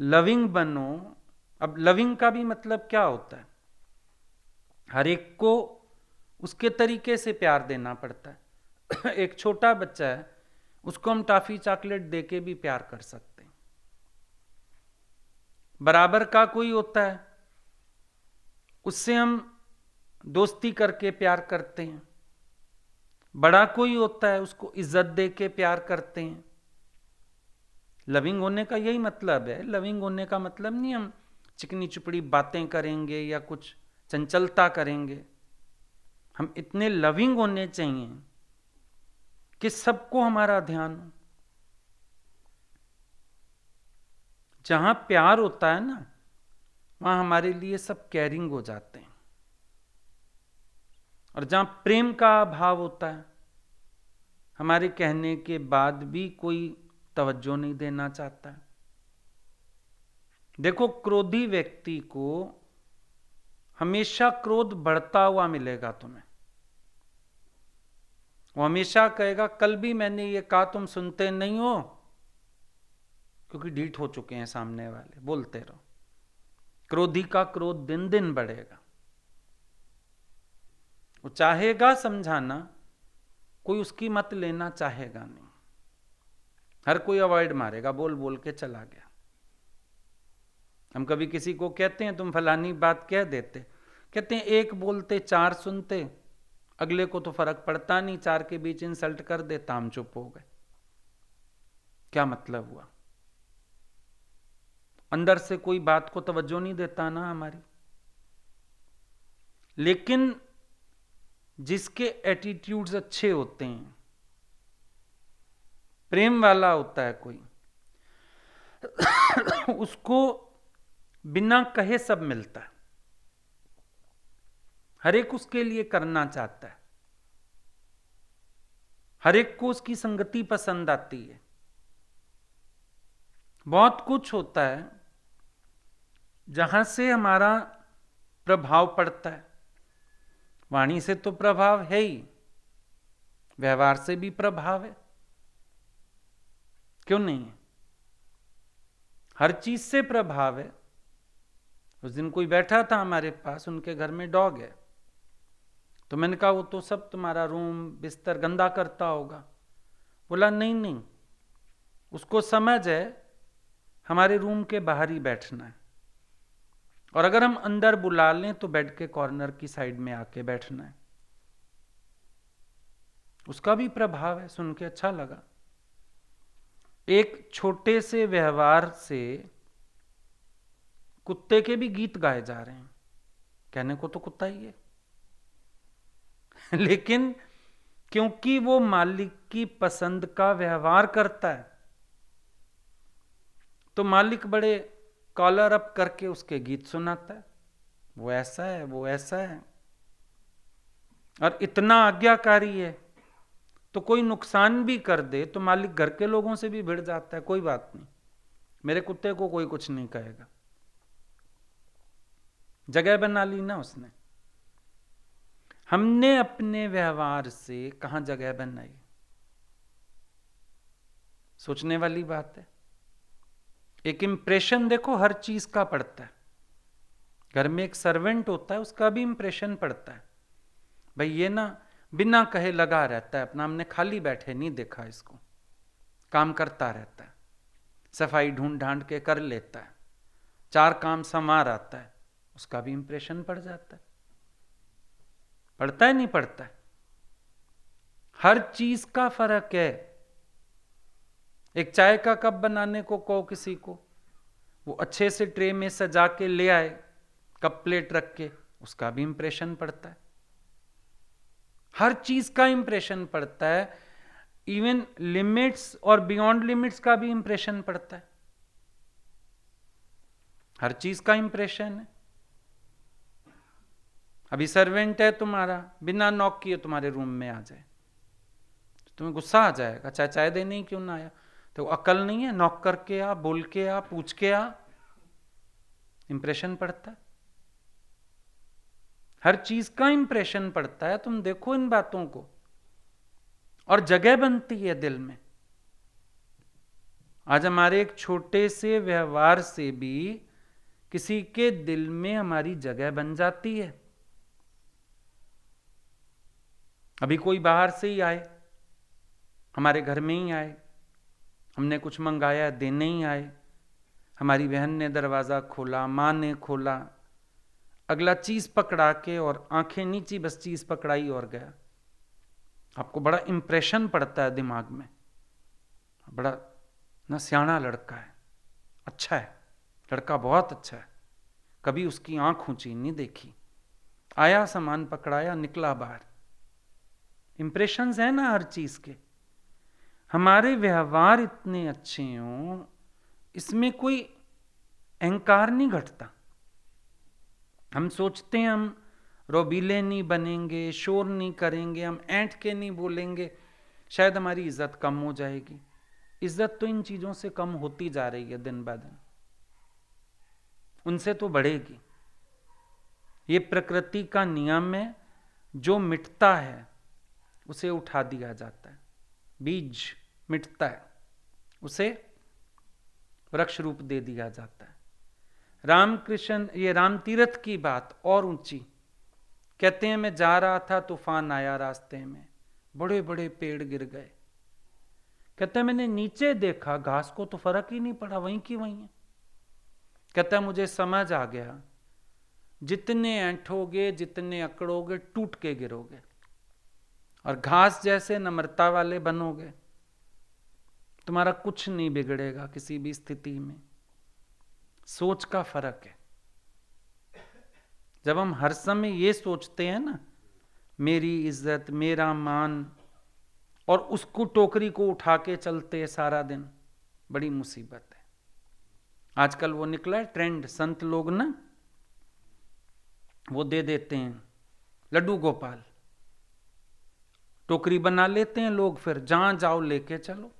लविंग बनो। अब लविंग का भी मतलब क्या होता है? हर एक को उसके तरीके से प्यार देना पड़ता है। एक छोटा बच्चा है, उसको हम टॉफी चॉकलेट देके भी प्यार कर सकते हैं। बराबर का कोई होता है, उससे हम दोस्ती करके प्यार करते हैं। बड़ा कोई होता है, उसको इज्जत दे के प्यार करते हैं। लविंग होने का यही मतलब है। लविंग होने का मतलब नहीं हम चिकनी चुपड़ी बातें करेंगे या कुछ चंचलता करेंगे। हम इतने लविंग होने चाहिए कि सबको हमारा ध्यान हो। जहां प्यार होता है ना, वहां हमारे लिए सब केयरिंग हो जाते हैं। और जहां प्रेम का अभाव होता है, हमारे कहने के बाद भी कोई तवज्जो नहीं देना चाहता है। देखो, क्रोधी व्यक्ति को हमेशा क्रोध बढ़ता हुआ मिलेगा तुम्हें। वो हमेशा कहेगा कल भी मैंने ये कहा, तुम सुनते नहीं हो, क्योंकि ढीठ हो चुके हैं सामने वाले। बोलते रहो। क्रोधी का क्रोध दिन दिन बढ़ेगा। वो चाहेगा समझाना, कोई उसकी मत लेना चाहेगा नहीं। हर कोई अवॉइड मारेगा, बोल बोल के चला गया। हम कभी किसी को कहते हैं तुम फलानी बात कह देते, कहते हैं एक बोलते चार सुनते, अगले को तो फर्क पड़ता नहीं, चार के बीच इंसल्ट कर देता, हम चुप हो गए। क्या मतलब हुआ? अंदर से कोई बात को तवज्जो नहीं देता ना हमारी। लेकिन जिसके एटीट्यूड्स अच्छे होते हैं, प्रेम वाला होता है कोई, उसको बिना कहे सब मिलता है। हर एक उसके लिए करना चाहता है, हर एक को उसकी संगति पसंद आती है। बहुत कुछ होता है जहां से हमारा प्रभाव पड़ता है। वाणी से तो प्रभाव है ही, व्यवहार से भी प्रभाव है, क्यों नहीं है? हर चीज से प्रभाव है। उस दिन कोई बैठा था हमारे पास, उनके घर में डॉग है, तो मैंने कहा वो तो सब तुम्हारा रूम बिस्तर गंदा करता होगा। बोला नहीं नहीं, उसको समझ है हमारे रूम के बाहर ही बैठना है, और अगर हम अंदर बुला लें तो बेड के कॉर्नर की साइड में आके बैठना है। उसका भी प्रभाव है, सुन के अच्छा लगा। एक छोटे से व्यवहार से कुत्ते के भी गीत गाए जा रहे हैं। कहने को तो कुत्ता ही है लेकिन क्योंकि वो मालिक की पसंद का व्यवहार करता है, तो मालिक बड़े कॉलर अप करके उसके गीत सुनाता है, वो ऐसा है, वो ऐसा है, और इतना आज्ञाकारी है, तो कोई नुकसान भी कर दे तो मालिक घर के लोगों से भी भिड़ जाता है, कोई बात नहीं, मेरे कुत्ते को कोई कुछ नहीं कहेगा। जगह बना ली ना उसने। हमने अपने व्यवहार से कहां जगह बनाई? सोचने वाली बात है। एक इंप्रेशन देखो हर चीज का पड़ता है। घर में एक सर्वेंट होता है, उसका भी इंप्रेशन पड़ता है। भाई ये ना बिना कहे लगा रहता है अपना, हमने खाली बैठे नहीं देखा इसको, काम करता रहता है, सफाई ढूंढ ढांड के कर लेता है, 4 काम संवार आता है, उसका भी इंप्रेशन पड़ जाता है। पड़ता है नहीं पड़ता है? हर चीज का फर्क है। एक चाय का कप बनाने को कहो किसी को, वो अच्छे से ट्रे में सजा के ले आए, कप प्लेट रख के, उसका भी इंप्रेशन पड़ता है। हर चीज का इंप्रेशन पड़ता है, इवन लिमिट्स और बियॉन्ड लिमिट्स का भी इंप्रेशन पड़ता है। हर चीज का इंप्रेशन है। अभी सर्वेंट है तुम्हारा, बिना नॉक किए तुम्हारे रूम में आ जाए तो तुम्हें गुस्सा आ जाएगा, चाहे चाय देने ही क्यों ना आया। तो अकल नहीं है, नॉक करके आ, बोल के आ, पूछ के आ, इंप्रेशन पड़ता है। हर चीज का इंप्रेशन पड़ता है। तुम देखो इन बातों को, और जगह बनती है दिल में। आज हमारे एक छोटे से व्यवहार से भी किसी के दिल में हमारी जगह बन जाती है। अभी कोई बाहर से ही आए, हमारे घर में ही आए, हमने कुछ मंगाया, देने ही आए, हमारी बहन ने दरवाजा खोला, मां ने खोला, अगला चीज पकड़ा के और आंखें नीची, बस चीज पकड़ाई और गया। आपको बड़ा इंप्रेशन पड़ता है दिमाग में, बड़ा ना सियाना लड़का है, अच्छा है, लड़का बहुत अच्छा है, कभी उसकी आंख ऊंची नहीं देखी, आया सामान पकड़ाया, निकला बाहर। इंप्रेशंस है ना हर चीज के। हमारे व्यवहार इतने अच्छे हों, इसमें कोई अहंकार नहीं घटता। हम सोचते हैं हम रोबीले नहीं बनेंगे, शोर नहीं करेंगे, हम ऐंठ के नहीं बोलेंगे, शायद हमारी इज्जत कम हो जाएगी। इज्जत तो इन चीजों से कम होती जा रही है दिन ब दिन, उनसे तो बढ़ेगी। ये प्रकृति का नियम है, जो मिटता है उसे उठा दिया जाता है। बीज मिटता है, उसे वृक्ष रूप दे दिया जाता है। रामकृष्ण, ये राम तीर्थ की बात और ऊंची, कहते हैं मैं जा रहा था, तूफान आया रास्ते में, बड़े बड़े पेड़ गिर गए। कहते हैं मैंने नीचे देखा, घास को तो फर्क ही नहीं पड़ा, वहीं की वहीं है। कहता है मुझे समझ आ गया, जितने ऐंठोगे, जितने अकड़ोगे, टूट के गिरोगे, और घास जैसे नम्रता वाले बनोगे, तुम्हारा कुछ नहीं बिगड़ेगा किसी भी स्थिति में। सोच का फर्क है। जब हम हर समय ये सोचते हैं ना, मेरी इज्जत, मेरा मान, और उसको टोकरी को उठा के चलते हैं सारा दिन, बड़ी मुसीबत है। आजकल वो निकला है ट्रेंड, संत लोग ना वो दे देते हैं लड्डू गोपाल, टोकरी बना लेते हैं लोग, फिर जहां जाओ लेके चलो।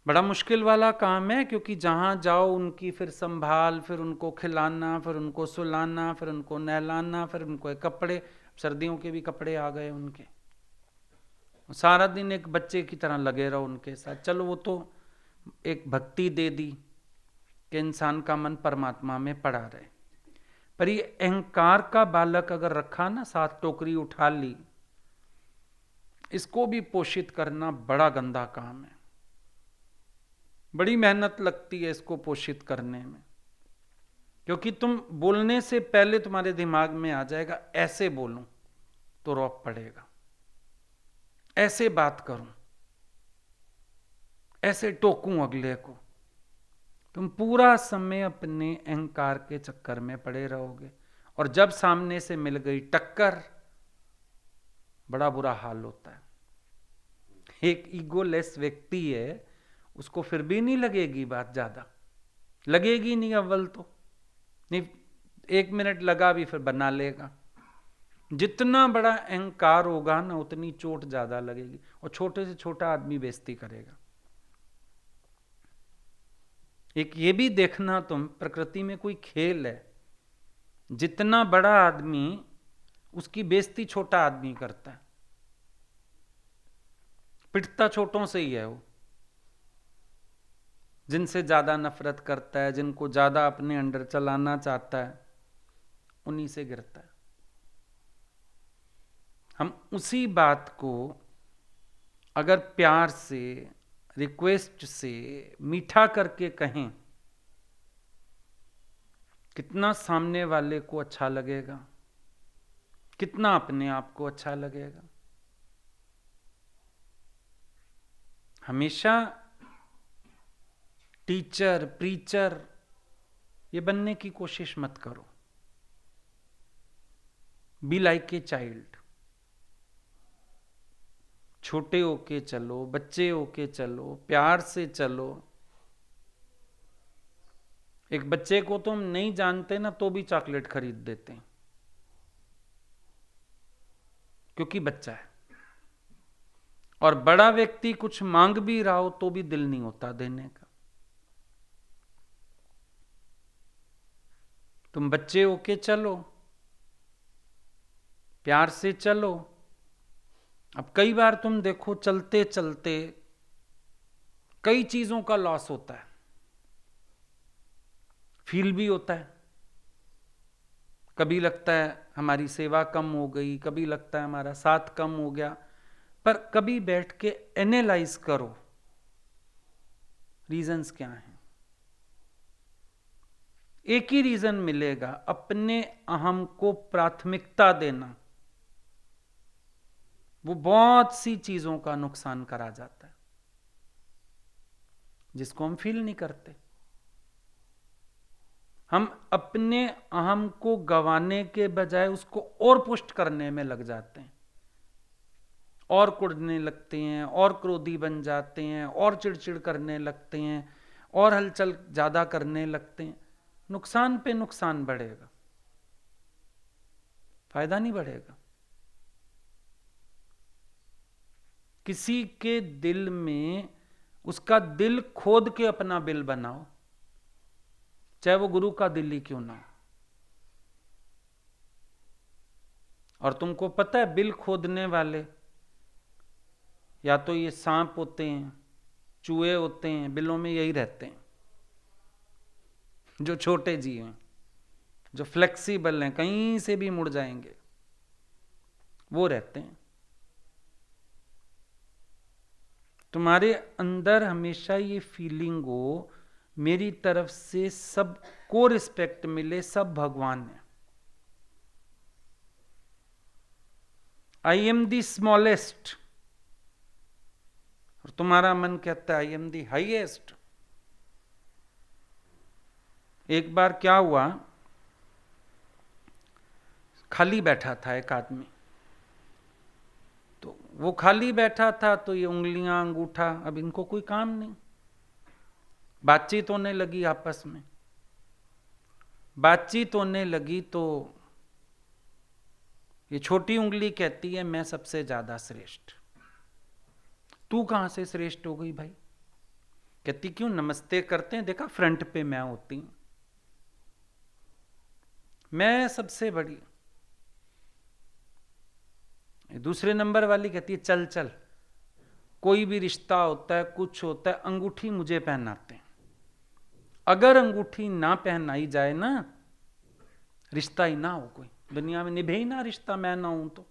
बड़ा मुश्किल वाला काम है, क्योंकि जहां जाओ उनकी फिर संभाल, फिर उनको खिलाना, फिर उनको सुलाना, फिर उनको नहलाना, फिर उनको कपड़े, सर्दियों के भी कपड़े आ गए उनके, सारा दिन एक बच्चे की तरह लगे रहो उनके साथ। चलो वो तो एक भक्ति दे दी, कि इंसान का मन परमात्मा में पड़ा रहे। पर ये अहंकार का बालक अगर रखा ना, साथ टोकरी उठा ली, इसको भी पोषित करना बड़ा गंदा काम है। बड़ी मेहनत लगती है इसको पोषित करने में, क्योंकि तुम बोलने से पहले तुम्हारे दिमाग में आ जाएगा ऐसे बोलूं तो रौब पड़ेगा, ऐसे बात करूं, ऐसे टोकूं अगले को। तुम पूरा समय अपने अहंकार के चक्कर में पड़े रहोगे, और जब सामने से मिल गई टक्कर, बड़ा बुरा हाल होता है। एक ईगोलेस व्यक्ति है, उसको फिर भी नहीं लगेगी बात, ज्यादा लगेगी नहीं, अव्वल तो नहीं, 1 मिनट लगा भी फिर बना लेगा। जितना बड़ा अहंकार होगा ना, उतनी चोट ज्यादा लगेगी, और छोटे से छोटा आदमी बेइज्जती करेगा। एक ये भी देखना तुम, प्रकृति में कोई खेल है, जितना बड़ा आदमी, उसकी बेइज्जती छोटा आदमी करता है। पिटता छोटों से ही है वो। जिनसे ज्यादा नफरत करता है, जिनको ज्यादा अपने अंडर चलाना चाहता है, उन्हीं से गिरता है। हम उसी बात को अगर प्यार से, रिक्वेस्ट से, मीठा करके कहें, कितना सामने वाले को अच्छा लगेगा, कितना अपने आप को अच्छा लगेगा। हमेशा टीचर, प्रीचर ये बनने की कोशिश मत करो। Be like a child. छोटे होके चलो, बच्चे होके चलो, प्यार से चलो। एक बच्चे को तुम नहीं जानते ना, तो भी चॉकलेट खरीद देते हैं, क्योंकि बच्चा है। और बड़ा व्यक्ति कुछ मांग भी रहा हो तो भी दिल नहीं होता देने का। तुम बच्चे होके चलो, प्यार से चलो। अब कई बार तुम देखो, चलते चलते कई चीजों का लॉस होता है, फील भी होता है। कभी लगता है हमारी सेवा कम हो गई, कभी लगता है हमारा साथ कम हो गया। पर कभी बैठ के एनालाइज करो, रीजंस क्या हैं। एक ही रीजन मिलेगा, अपने अहम को प्राथमिकता देना। वो बहुत सी चीजों का नुकसान करा जाता है, जिसको हम फील नहीं करते। हम अपने अहम को गंवाने के बजाय उसको और पुष्ट करने में लग जाते हैं, और कुड़ने लगते हैं, और क्रोधी बन जाते हैं, और चिड़चिड़ करने लगते हैं, और हलचल ज्यादा करने लगते हैं। नुकसान पे नुकसान बढ़ेगा, फायदा नहीं बढ़ेगा। किसी के दिल में, उसका दिल खोद के अपना बिल बनाओ, चाहे वो गुरु का दिल ही क्यों ना हो। और तुमको पता है, बिल खोदने वाले या तो ये सांप होते हैं, चूहे होते हैं, बिलों में यही रहते हैं, जो छोटे जीव हैं, जो फ्लेक्सिबल हैं, कहीं से भी मुड़ जाएंगे, वो रहते हैं। तुम्हारे अंदर हमेशा ये फीलिंग हो, मेरी तरफ से सबको रिस्पेक्ट मिले, सब भगवान है। आई एम दी स्मॉलेस्ट, और तुम्हारा मन कहता है आई एम दी हाईएस्ट। एक बार क्या हुआ, खाली बैठा था एक आदमी, तो वो खाली बैठा था, तो ये उंगलियां, अंगूठा, अब इनको कोई काम नहीं। बातचीत होने लगी आपस में, बातचीत होने लगी तो ये छोटी उंगली कहती है मैं सबसे ज्यादा श्रेष्ठ। तू कहां से श्रेष्ठ हो गई भाई? कहती क्यों, नमस्ते करते हैं, देखा फ्रंट पे मैं होती हूं, मैं सबसे बड़ी। दूसरे नंबर वाली कहती है चल चल, कोई भी रिश्ता होता है, कुछ होता है, अंगूठी मुझे पहनाते हैं, अगर अंगूठी ना पहनाई जाए ना, रिश्ता ही ना हो, कोई दुनिया में निभे ही ना रिश्ता, मैं ना हूं तो,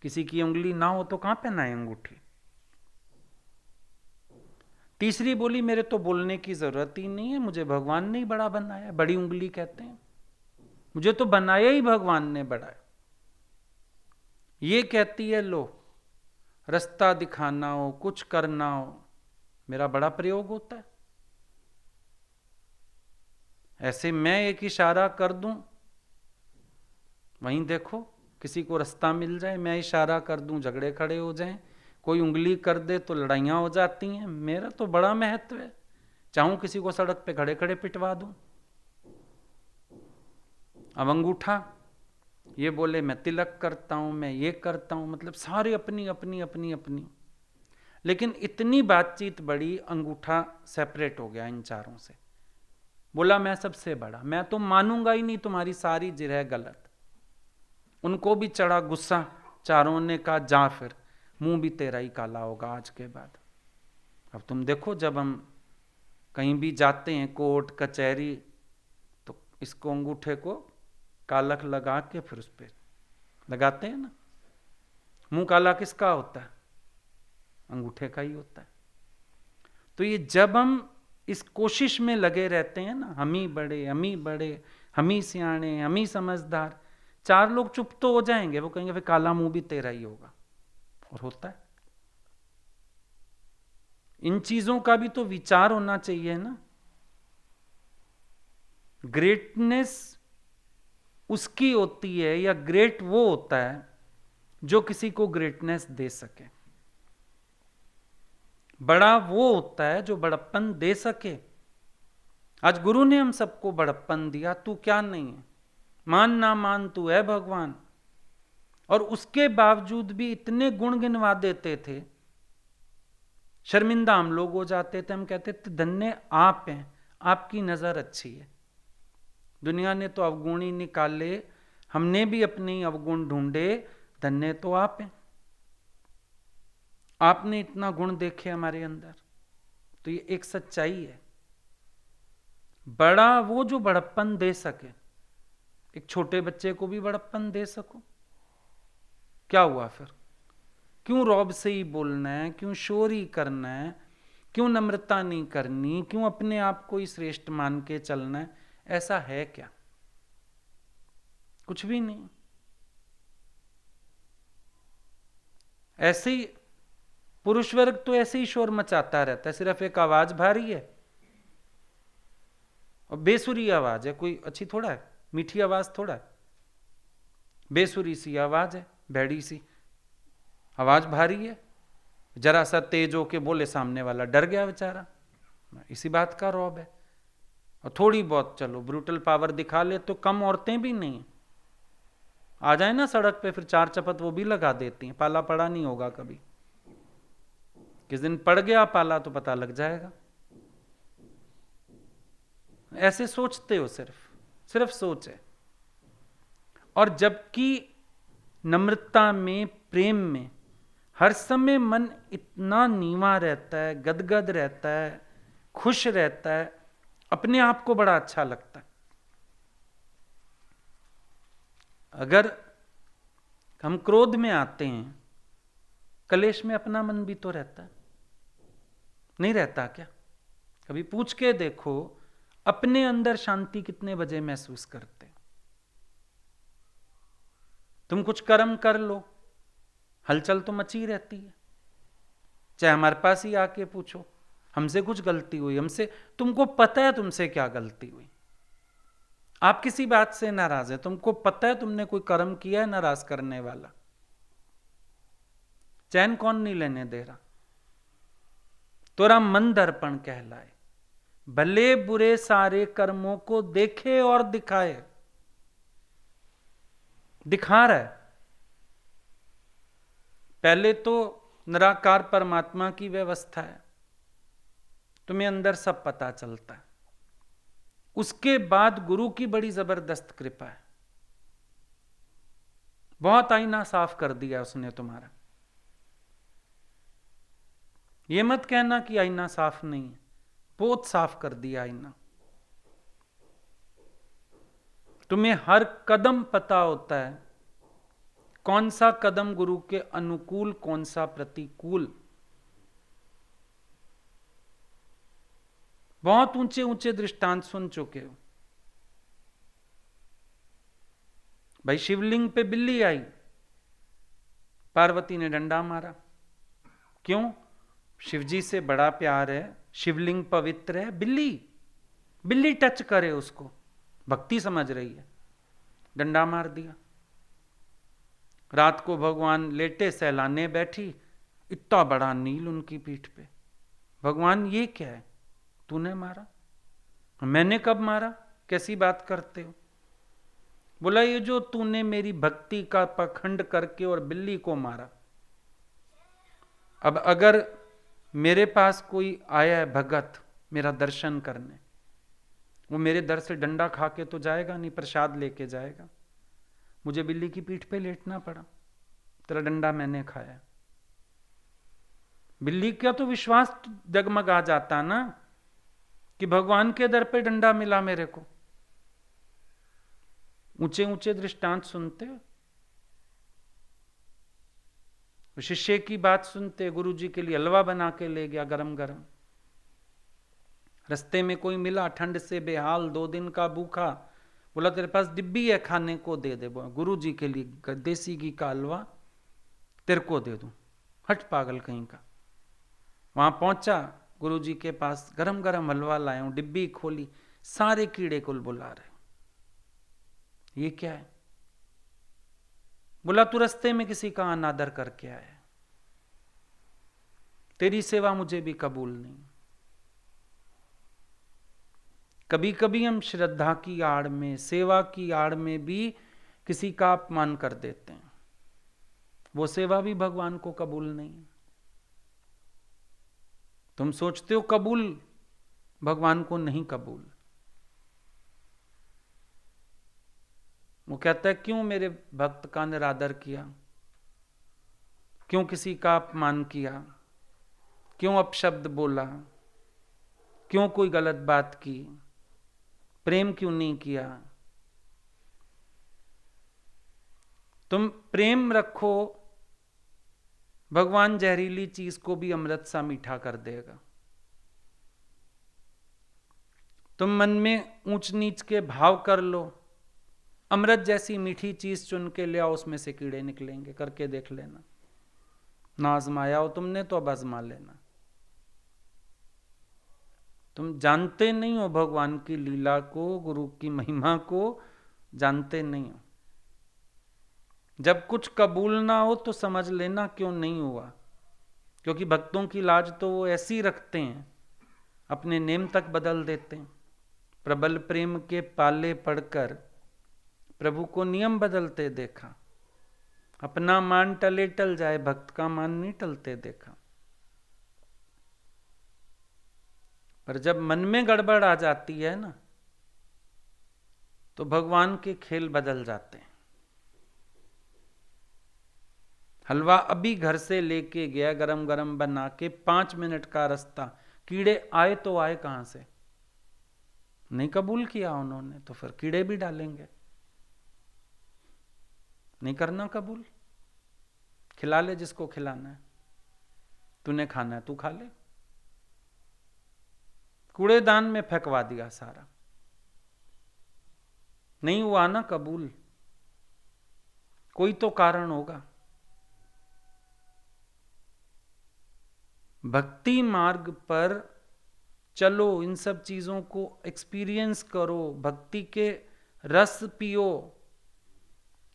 किसी की उंगली ना हो तो कहां पहनाए अंगूठी। तीसरी बोली, मेरे तो बोलने की जरूरत ही नहीं है, मुझे भगवान ने ही बड़ा बनाया, बड़ी उंगली कहते हैं, मुझे तो बनाया ही भगवान ने बड़ा है। ये कहती है, लो रास्ता दिखाना हो, कुछ करना हो, मेरा बड़ा प्रयोग होता है। ऐसे मैं एक इशारा कर दूं, वहीं देखो किसी को रास्ता मिल जाए, मैं इशारा कर दूं झगड़े खड़े हो जाएं, कोई उंगली कर दे तो लड़ाइयां हो जाती हैं। मेरा तो बड़ा महत्व है, चाहूं किसी को सड़क पे खड़े खड़े पिटवा दूं। अब अंगूठा, ये बोले मैं तिलक करता हूं, मैं ये करता हूं, मतलब सारे अपनी अपनी अपनी अपनी। लेकिन इतनी बातचीत बड़ी, अंगूठा सेपरेट हो गया इन चारों से, बोला मैं सबसे बड़ा, मैं तो मानूंगा ही नहीं तुम्हारी सारी जिरह गलत। उनको भी चढ़ा गुस्सा, चारों ने कहा जा फिर, मुंह भी तेरा ही काला होगा आज के बाद। अब तुम देखो, जब हम कहीं भी जाते हैं कोर्ट कचहरी, तो इसको अंगूठे को कालक लगा के फिर उस पर लगाते हैं ना। मुंह काला किसका होता है? अंगूठे का ही होता है। तो ये जब हम इस कोशिश में लगे रहते हैं ना, हम ही बड़े, हम ही बड़े, हम ही सियाणे, हम ही समझदार, चार लोग चुप तो हो जाएंगे, वो कहेंगे फिर काला मुंह भी तेरा ही होगा, और होता है। इन चीजों का भी तो विचार होना चाहिए ना। ग्रेटनेस उसकी होती है, या ग्रेट वो होता है जो किसी को ग्रेटनेस दे सके। बड़ा वो होता है जो बड़प्पन दे सके। आज गुरु ने हम सबको बड़प्पन दिया, तू क्या नहीं है, मान ना मान तू है भगवान। और उसके बावजूद भी इतने गुण गिनवा देते थे, शर्मिंदा हम लोग हो जाते थे। हम कहते थे धन्य आप हैं, आपकी नजर अच्छी है। दुनिया ने तो अवगुण ही निकाले, हमने भी अपने अवगुण ढूंढे, धन्य तो आप हैं, आपने इतना गुण देखे हमारे अंदर। तो ये एक सच्चाई है। बड़ा वो जो बड़प्पन दे सके। एक छोटे बच्चे को भी बड़प्पन दे सको, क्या हुआ फिर? क्यों रौब से ही बोलना है, क्यों शोर ही करना है, क्यों नम्रता नहीं करनी, क्यों अपने आप को ही श्रेष्ठ मान के चलना है? ऐसा है क्या? कुछ भी नहीं। ऐसे ही पुरुष वर्ग तो ऐसे ही शोर मचाता रहता है, सिर्फ एक आवाज भारी है और बेसुरी आवाज है, कोई अच्छी थोड़ा है, मीठी आवाज थोड़ा है, बेसुरी सी आवाज है, भैड़ी सी आवाज, भारी है। जरा सा तेज होके बोले, सामने वाला डर गया बेचारा, इसी बात का रौब है। और थोड़ी बहुत चलो ब्रूटल पावर दिखा ले तो कम औरतें भी नहीं आ जाए ना सड़क पे, फिर चार चपत वो भी लगा देती हैं, पाला पड़ा नहीं होगा कभी। किस दिन पड़ गया पाला तो पता लग जाएगा। ऐसे सोचते हो, सिर्फ सोच है। और जबकि नम्रता में, प्रेम में हर समय मन इतना नीवा रहता है, गदगद रहता है, खुश रहता है, अपने आप को बड़ा अच्छा लगता है। अगर हम क्रोध में आते हैं, कलेश में अपना मन भी तो रहता है, नहीं रहता क्या? कभी पूछ के देखो, अपने अंदर शांति कितने बजे महसूस करते? तुम कुछ कर्म कर लो, हलचल तो मची रहती है। चाहे हमारे पास ही आके पूछो, हमसे कुछ गलती हुई, हमसे, तुमको पता है तुमसे क्या गलती हुई, आप किसी बात से नाराज है, तुमको पता है तुमने कोई कर्म किया है नाराज करने वाला, चैन कौन नहीं लेने दे रहा? तोरा मन दर्पण कहलाए, भले बुरे सारे कर्मों को देखे और दिखाए। दिखा रहा है। पहले तो निराकार परमात्मा की व्यवस्था है, तुम्हें अंदर सब पता चलता है। उसके बाद गुरु की बड़ी जबरदस्त कृपा है, बहुत आईना साफ कर दिया उसने तुम्हारा। ये मत कहना कि आईना साफ नहीं है, बहुत साफ कर दिया आईना। तुम्हें हर कदम पता होता है कौन सा कदम गुरु के अनुकूल, कौन सा प्रतिकूल। बहुत ऊंचे ऊंचे दृष्टांत सुन चुके हो भाई। शिवलिंग पे बिल्ली आई, पार्वती ने डंडा मारा। क्यों? शिवजी से बड़ा प्यार है, शिवलिंग पवित्र है, बिल्ली बिल्ली टच करे उसको, भक्ति समझ रही है, डंडा मार दिया। रात को भगवान लेटे, सहलाने बैठी, इतना बड़ा नील उनकी पीठ पे। भगवान ये क्या है, तूने मारा? मैंने कब मारा? कैसी बात करते हो? बोला ये जो तूने मेरी भक्ति का पखंड करके और बिल्ली को मारा, अब अगर मेरे पास कोई आया है भगत मेरा दर्शन करने, वो मेरे दर से डंडा खा के तो जाएगा नहीं, प्रसाद लेके जाएगा। मुझे बिल्ली की पीठ पे लेटना पड़ा, तेरा डंडा मैंने खाया। बिल्ली का तो विश्वास जगमगा जाता ना कि भगवान के दर पे डंडा मिला मेरे को। ऊंचे ऊंचे दृष्टांत सुनते, शिष्य की बात सुनते। गुरु जी के लिए हलवा बना के ले गया गरम गरम। रास्ते में कोई मिला ठंड से बेहाल, 2 दिन का भूखा, बोला तेरे पास डिब्बी है खाने को, दे दे। गुरु जी के लिए देसी घी का हलवा तेरे को दे दूं। हट पागल कहीं का। वहां पहुंचा, गुरु जी के पास गरम गरम हलवा लाया हूं, डिब्बी खोली, सारे कीड़े कुल बुला रहे। ये क्या है? बोला तू रास्ते में किसी का अनादर करके आया, तेरी सेवा मुझे भी कबूल नहीं। कभी कभी हम श्रद्धा की आड़ में, सेवा की आड़ में भी किसी का अपमान कर देते हैं, वो सेवा भी भगवान को कबूल नहीं। तुम सोचते हो कबूल, भगवान को नहीं कबूल। वो कहता है क्यों मेरे भक्त का निरादर किया, क्यों किसी का अपमान किया, क्यों अपशब्द बोला, क्यों कोई गलत बात की, प्रेम क्यों नहीं किया। तुम प्रेम रखो, भगवान जहरीली चीज को भी अमृत सा मीठा कर देगा। तुम मन में ऊंच नीच के भाव कर लो, अमृत जैसी मीठी चीज चुन के ले आओ, उसमें से कीड़े निकलेंगे। करके देख लेना, ना आजमाया हो तुमने तो अब आजमा लेना। तुम जानते नहीं हो भगवान की लीला को, गुरु की महिमा को जानते नहीं हो। जब कुछ कबूल ना हो तो समझ लेना क्यों नहीं हुआ, क्योंकि भक्तों की लाज तो वो ऐसी रखते हैं, अपने नेम तक बदल देते हैं। प्रबल प्रेम के पाले पड़कर प्रभु को नियम बदलते देखा। अपना मान टले टल जाए, भक्त का मान नहीं टलते देखा। पर जब मन में गड़बड़ आ जाती है ना, तो भगवान के खेल बदल जाते हैं। हलवा अभी घर से लेके गया गरम गरम बना के, 5 मिनट का रास्ता, कीड़े आए तो आए कहां से? नहीं कबूल किया उन्होंने, तो फिर कीड़े भी डालेंगे। नहीं करना कबूल, खिला ले जिसको खिलाना है, तूने खाना है तू खा ले। कूड़ेदान में फेंकवा दिया सारा। नहीं हुआ ना कबूल, कोई तो कारण होगा। भक्ति मार्ग पर चलो, इन सब चीजों को एक्सपीरियंस करो, भक्ति के रस पियो,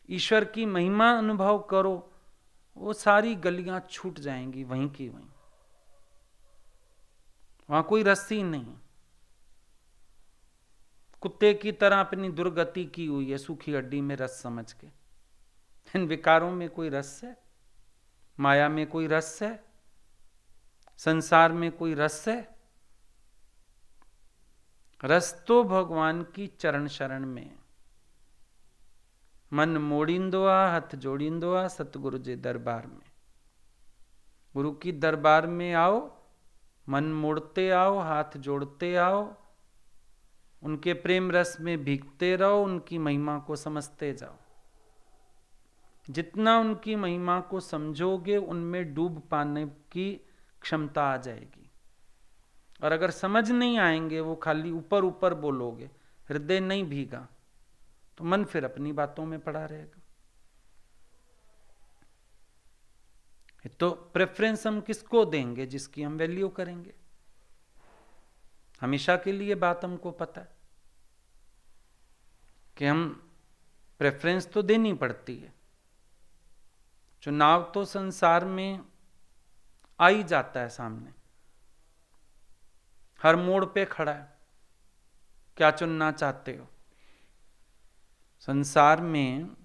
ईश्वर की महिमा अनुभव करो, वो सारी गलियां छूट जाएंगी वहीं की वहीं। वहां कोई रस्सी नहीं। कुत्ते की तरह अपनी दुर्गति की हुई है सूखी हड्डी में रस समझ के। इन विकारों में कोई रस है? माया में कोई रस है? संसार में कोई रस है? रस तो भगवान की चरण शरण में। मन मोड़िंदोआ हथ जोड़िंदोआ सतगुरु जी दरबार में। गुरु की दरबार में आओ, मन मोड़ते आओ, हाथ जोड़ते आओ, उनके प्रेम रस में भीगते रहो, उनकी महिमा को समझते जाओ। जितना उनकी महिमा को समझोगे उनमें डूब पाने की क्षमता आ जाएगी। और अगर समझ नहीं आएंगे, वो खाली ऊपर ऊपर बोलोगे, हृदय नहीं भीगा, तो मन फिर अपनी बातों में पड़ा रहेगा। तो प्रेफरेंस हम किसको देंगे? जिसकी हम वैल्यू करेंगे। हमेशा के लिए बात हमको पता है कि हम प्रेफरेंस तो देनी पड़ती है। चुनाव तो संसार में आ ही जाता है सामने, हर मोड़ पे खड़ा है। क्या चुनना चाहते हो? संसार में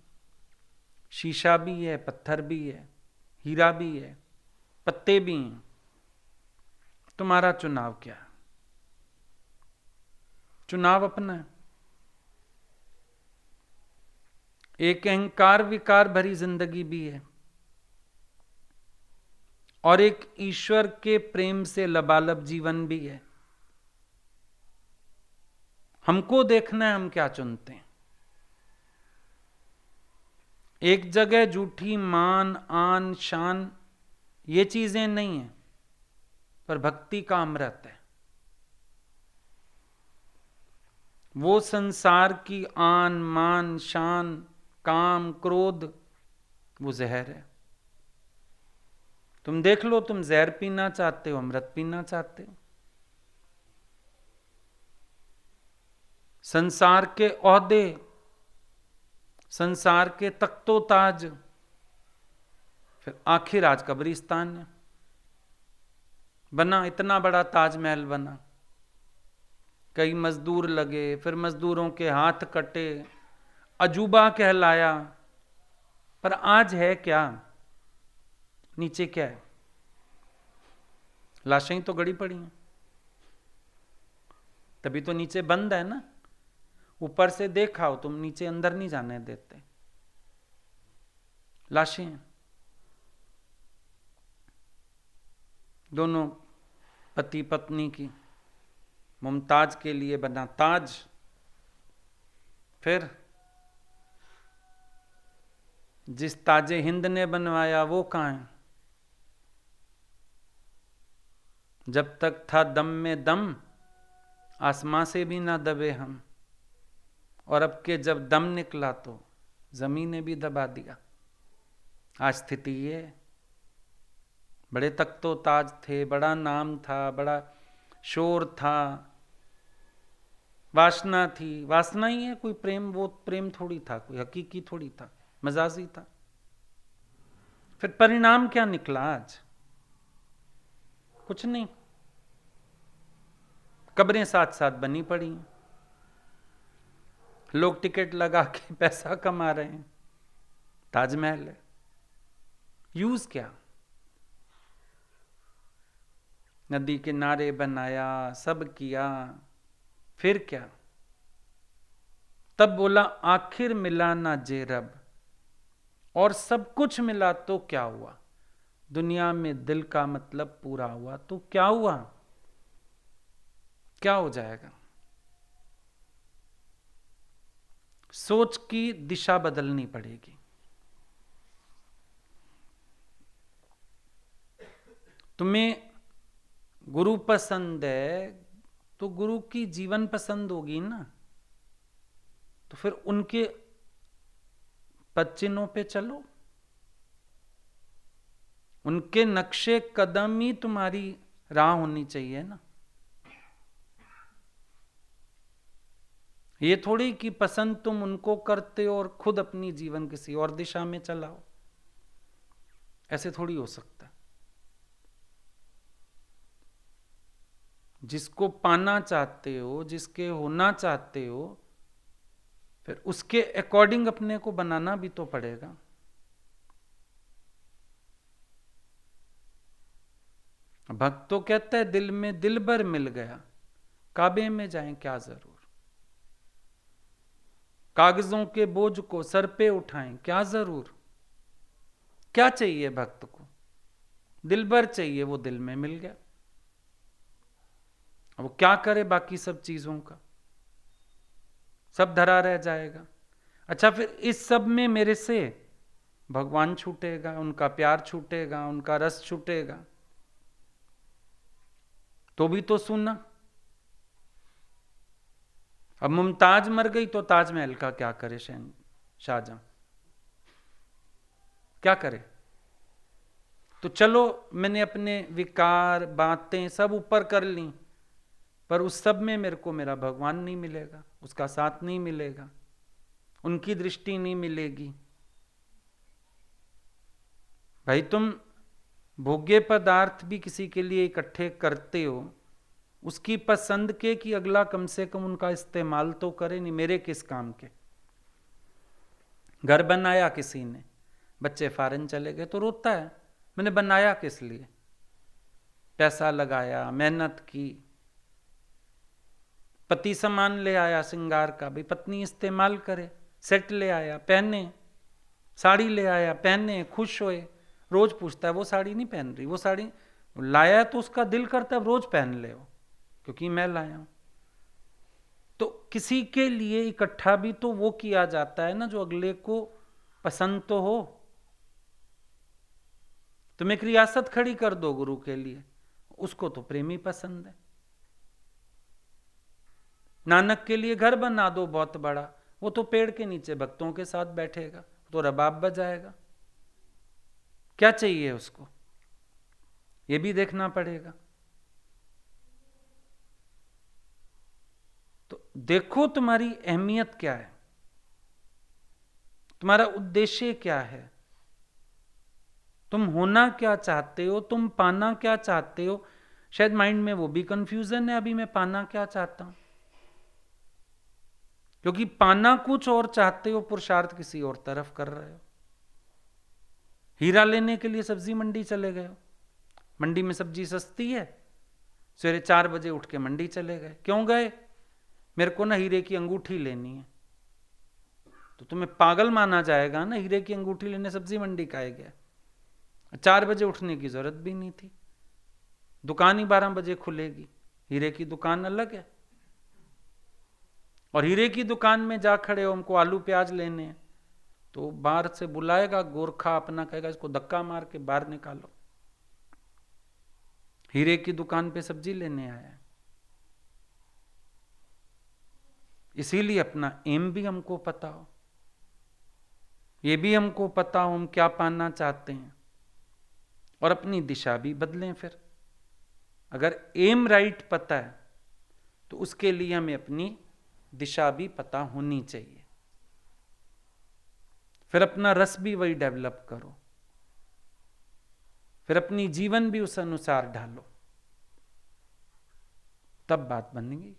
शीशा भी है, पत्थर भी है, हीरा भी है, पत्ते भी हैं। तुम्हारा चुनाव क्या है? चुनाव अपना है। एक अहंकार विकार भरी जिंदगी भी है, और एक ईश्वर के प्रेम से लबालब जीवन भी है। हमको देखना है हम क्या चुनते हैं। एक जगह झूठी मान, आन, शान ये चीजें नहीं है, पर भक्ति का अमृत है। वो संसार की आन, मान, शान, काम, क्रोध वो जहर है। तुम देख लो, तुम जहर पीना चाहते हो, अमृत पीना चाहते हो। संसार के ओहदे, संसार के तख्तो ताज, फिर आखिर आज कब्रिस्तान है। बना इतना बड़ा ताजमहल बना, कई मजदूर लगे, फिर मजदूरों के हाथ कटे, अजूबा कहलाया, पर आज है क्या? नीचे क्या है? लाशें ही तो गड़ी पड़ी हैं। तभी तो नीचे बंद है ना। ऊपर से देखा हो तुम, नीचे अंदर नहीं जाने देते। लाशें दोनों पति पत्नी की, मुमताज के लिए बना ताज, फिर जिस ताजे हिंद ने बनवाया वो कहां है? जब तक था दम में दम, आसमां से भी ना दबे हम, और अब के जब दम निकला तो जमीन ने भी दबा दिया। आज स्थिति ये, बड़े तख्तो ताज थे, बड़ा नाम था, बड़ा शोर था, वासना थी। वासना ही है कोई प्रेम? वो प्रेम थोड़ी था, कोई हकीकी थोड़ी था, मजाजी था। फिर परिणाम क्या निकला? आज कुछ नहीं, कब्रें साथ साथ बनी पड़ी हैं, लोग टिकट लगा के पैसा कमा रहे हैं। ताजमहल है, यूज क्या? नदी किनारे बनाया, सब किया, फिर क्या? तब बोला आखिर मिला ना जे रब, और सब कुछ मिला तो क्या हुआ? दुनिया में दिल का मतलब पूरा हुआ तो क्या हुआ? क्या हो जाएगा? सोच की दिशा बदलनी पड़ेगी। तुम्हें गुरु पसंद है तो गुरु की जीवन पसंद होगी ना, तो फिर उनके पदचिन्हों पे चलो, उनके नक्शे कदम ही तुम्हारी राह होनी चाहिए ना। ये थोड़ी कि पसंद तुम उनको करते हो और खुद अपनी जीवन किसी और दिशा में चलाओ, ऐसे थोड़ी हो सकता। जिसको पाना चाहते हो, जिसके होना चाहते हो, फिर उसके अकॉर्डिंग अपने को बनाना भी तो पड़ेगा। भक्त तो कहता है दिल में दिल भर मिल गया, काबे में जाएं क्या जरूर। कागजों के बोझ को सर पे उठाएं क्या जरूर। क्या चाहिए भक्त को? दिल भर चाहिए, वो दिल में मिल गया। अब वो क्या करे बाकी सब चीजों का? सब धरा रह जाएगा। अच्छा, फिर इस सब में मेरे से भगवान छूटेगा, उनका प्यार छूटेगा, उनका रस छूटेगा, तो भी तो सुना। अब मुमताज मर गई तो ताजमहल का क्या करे शाहजहां, क्या करे? तो चलो मैंने अपने विकार बातें सब ऊपर कर ली, पर उस सब में मेरे को मेरा भगवान नहीं मिलेगा, उसका साथ नहीं मिलेगा, उनकी दृष्टि नहीं मिलेगी। भाई तुम भोग्य पदार्थ भी किसी के लिए इकट्ठे करते हो, उसकी पसंद के कि अगला कम से कम उनका इस्तेमाल तो करे, नहीं मेरे किस काम के। घर बनाया किसी ने, बच्चे फॉरेन चले गए तो रोता है, मैंने बनाया किस लिए, पैसा लगाया, मेहनत की, पति सामान ले आया श्रृंगार का, भाई पत्नी इस्तेमाल करे, सेट ले आया पहने, साड़ी ले आया पहने, खुश होए, रोज पूछता है वो साड़ी नहीं पहन रही, वो साड़ी लाया तो उसका दिल करता है रोज पहन ले वो, क्योंकि मैं लाया हूं। तो किसी के लिए इकट्ठा भी तो वो किया जाता है ना जो अगले को पसंद तो हो। तुम एक रियासत खड़ी कर दो गुरु के लिए, उसको तो प्रेमी पसंद है। नानक के लिए घर बना दो बहुत बड़ा, वो तो पेड़ के नीचे भक्तों के साथ बैठेगा, तो रबाब बजाएगा, क्या चाहिए उसको, ये भी देखना पड़ेगा। तो देखो तुम्हारी अहमियत क्या है, तुम्हारा उद्देश्य क्या है, तुम होना क्या चाहते हो, तुम पाना क्या चाहते हो। शायद माइंड में वो भी कंफ्यूजन है अभी, मैं पाना क्या चाहता हूं, क्योंकि पाना कुछ और चाहते हो, पुरुषार्थ किसी और तरफ कर रहे हो। हीरा लेने के लिए सब्जी मंडी चले गए हो, मंडी में सब्जी सस्ती है, सवेरे 4 बजे उठ के मंडी चले गए, क्यों गए? मेरे को ना हीरे की अंगूठी लेनी है। तो तुम्हें पागल माना जाएगा ना, हीरे की अंगूठी लेने सब्जी मंडी काहे गया? 4 बजे उठने की जरूरत भी नहीं थी, दुकान ही 12 बजे खुलेगी, हीरे की दुकान अलग है। और हीरे की दुकान में जा खड़े हो, हमको आलू प्याज लेने हैं, तो बाहर से बुलाएगा गोरखा अपना, कहेगा इसको धक्का मार के बाहर निकालो, हीरे की दुकान पे सब्जी लेने आया है। इसीलिए अपना एम भी हमको पता हो, ये भी हमको पता हो हम क्या पाना चाहते हैं, और अपनी दिशा भी बदलें। फिर अगर एम राइट पता है तो उसके लिए हमें अपनी दिशा भी पता होनी चाहिए। फिर अपना रस भी वही डेवलप करो, फिर अपनी जीवन भी उस अनुसार ढालो, तब बात बनेगी।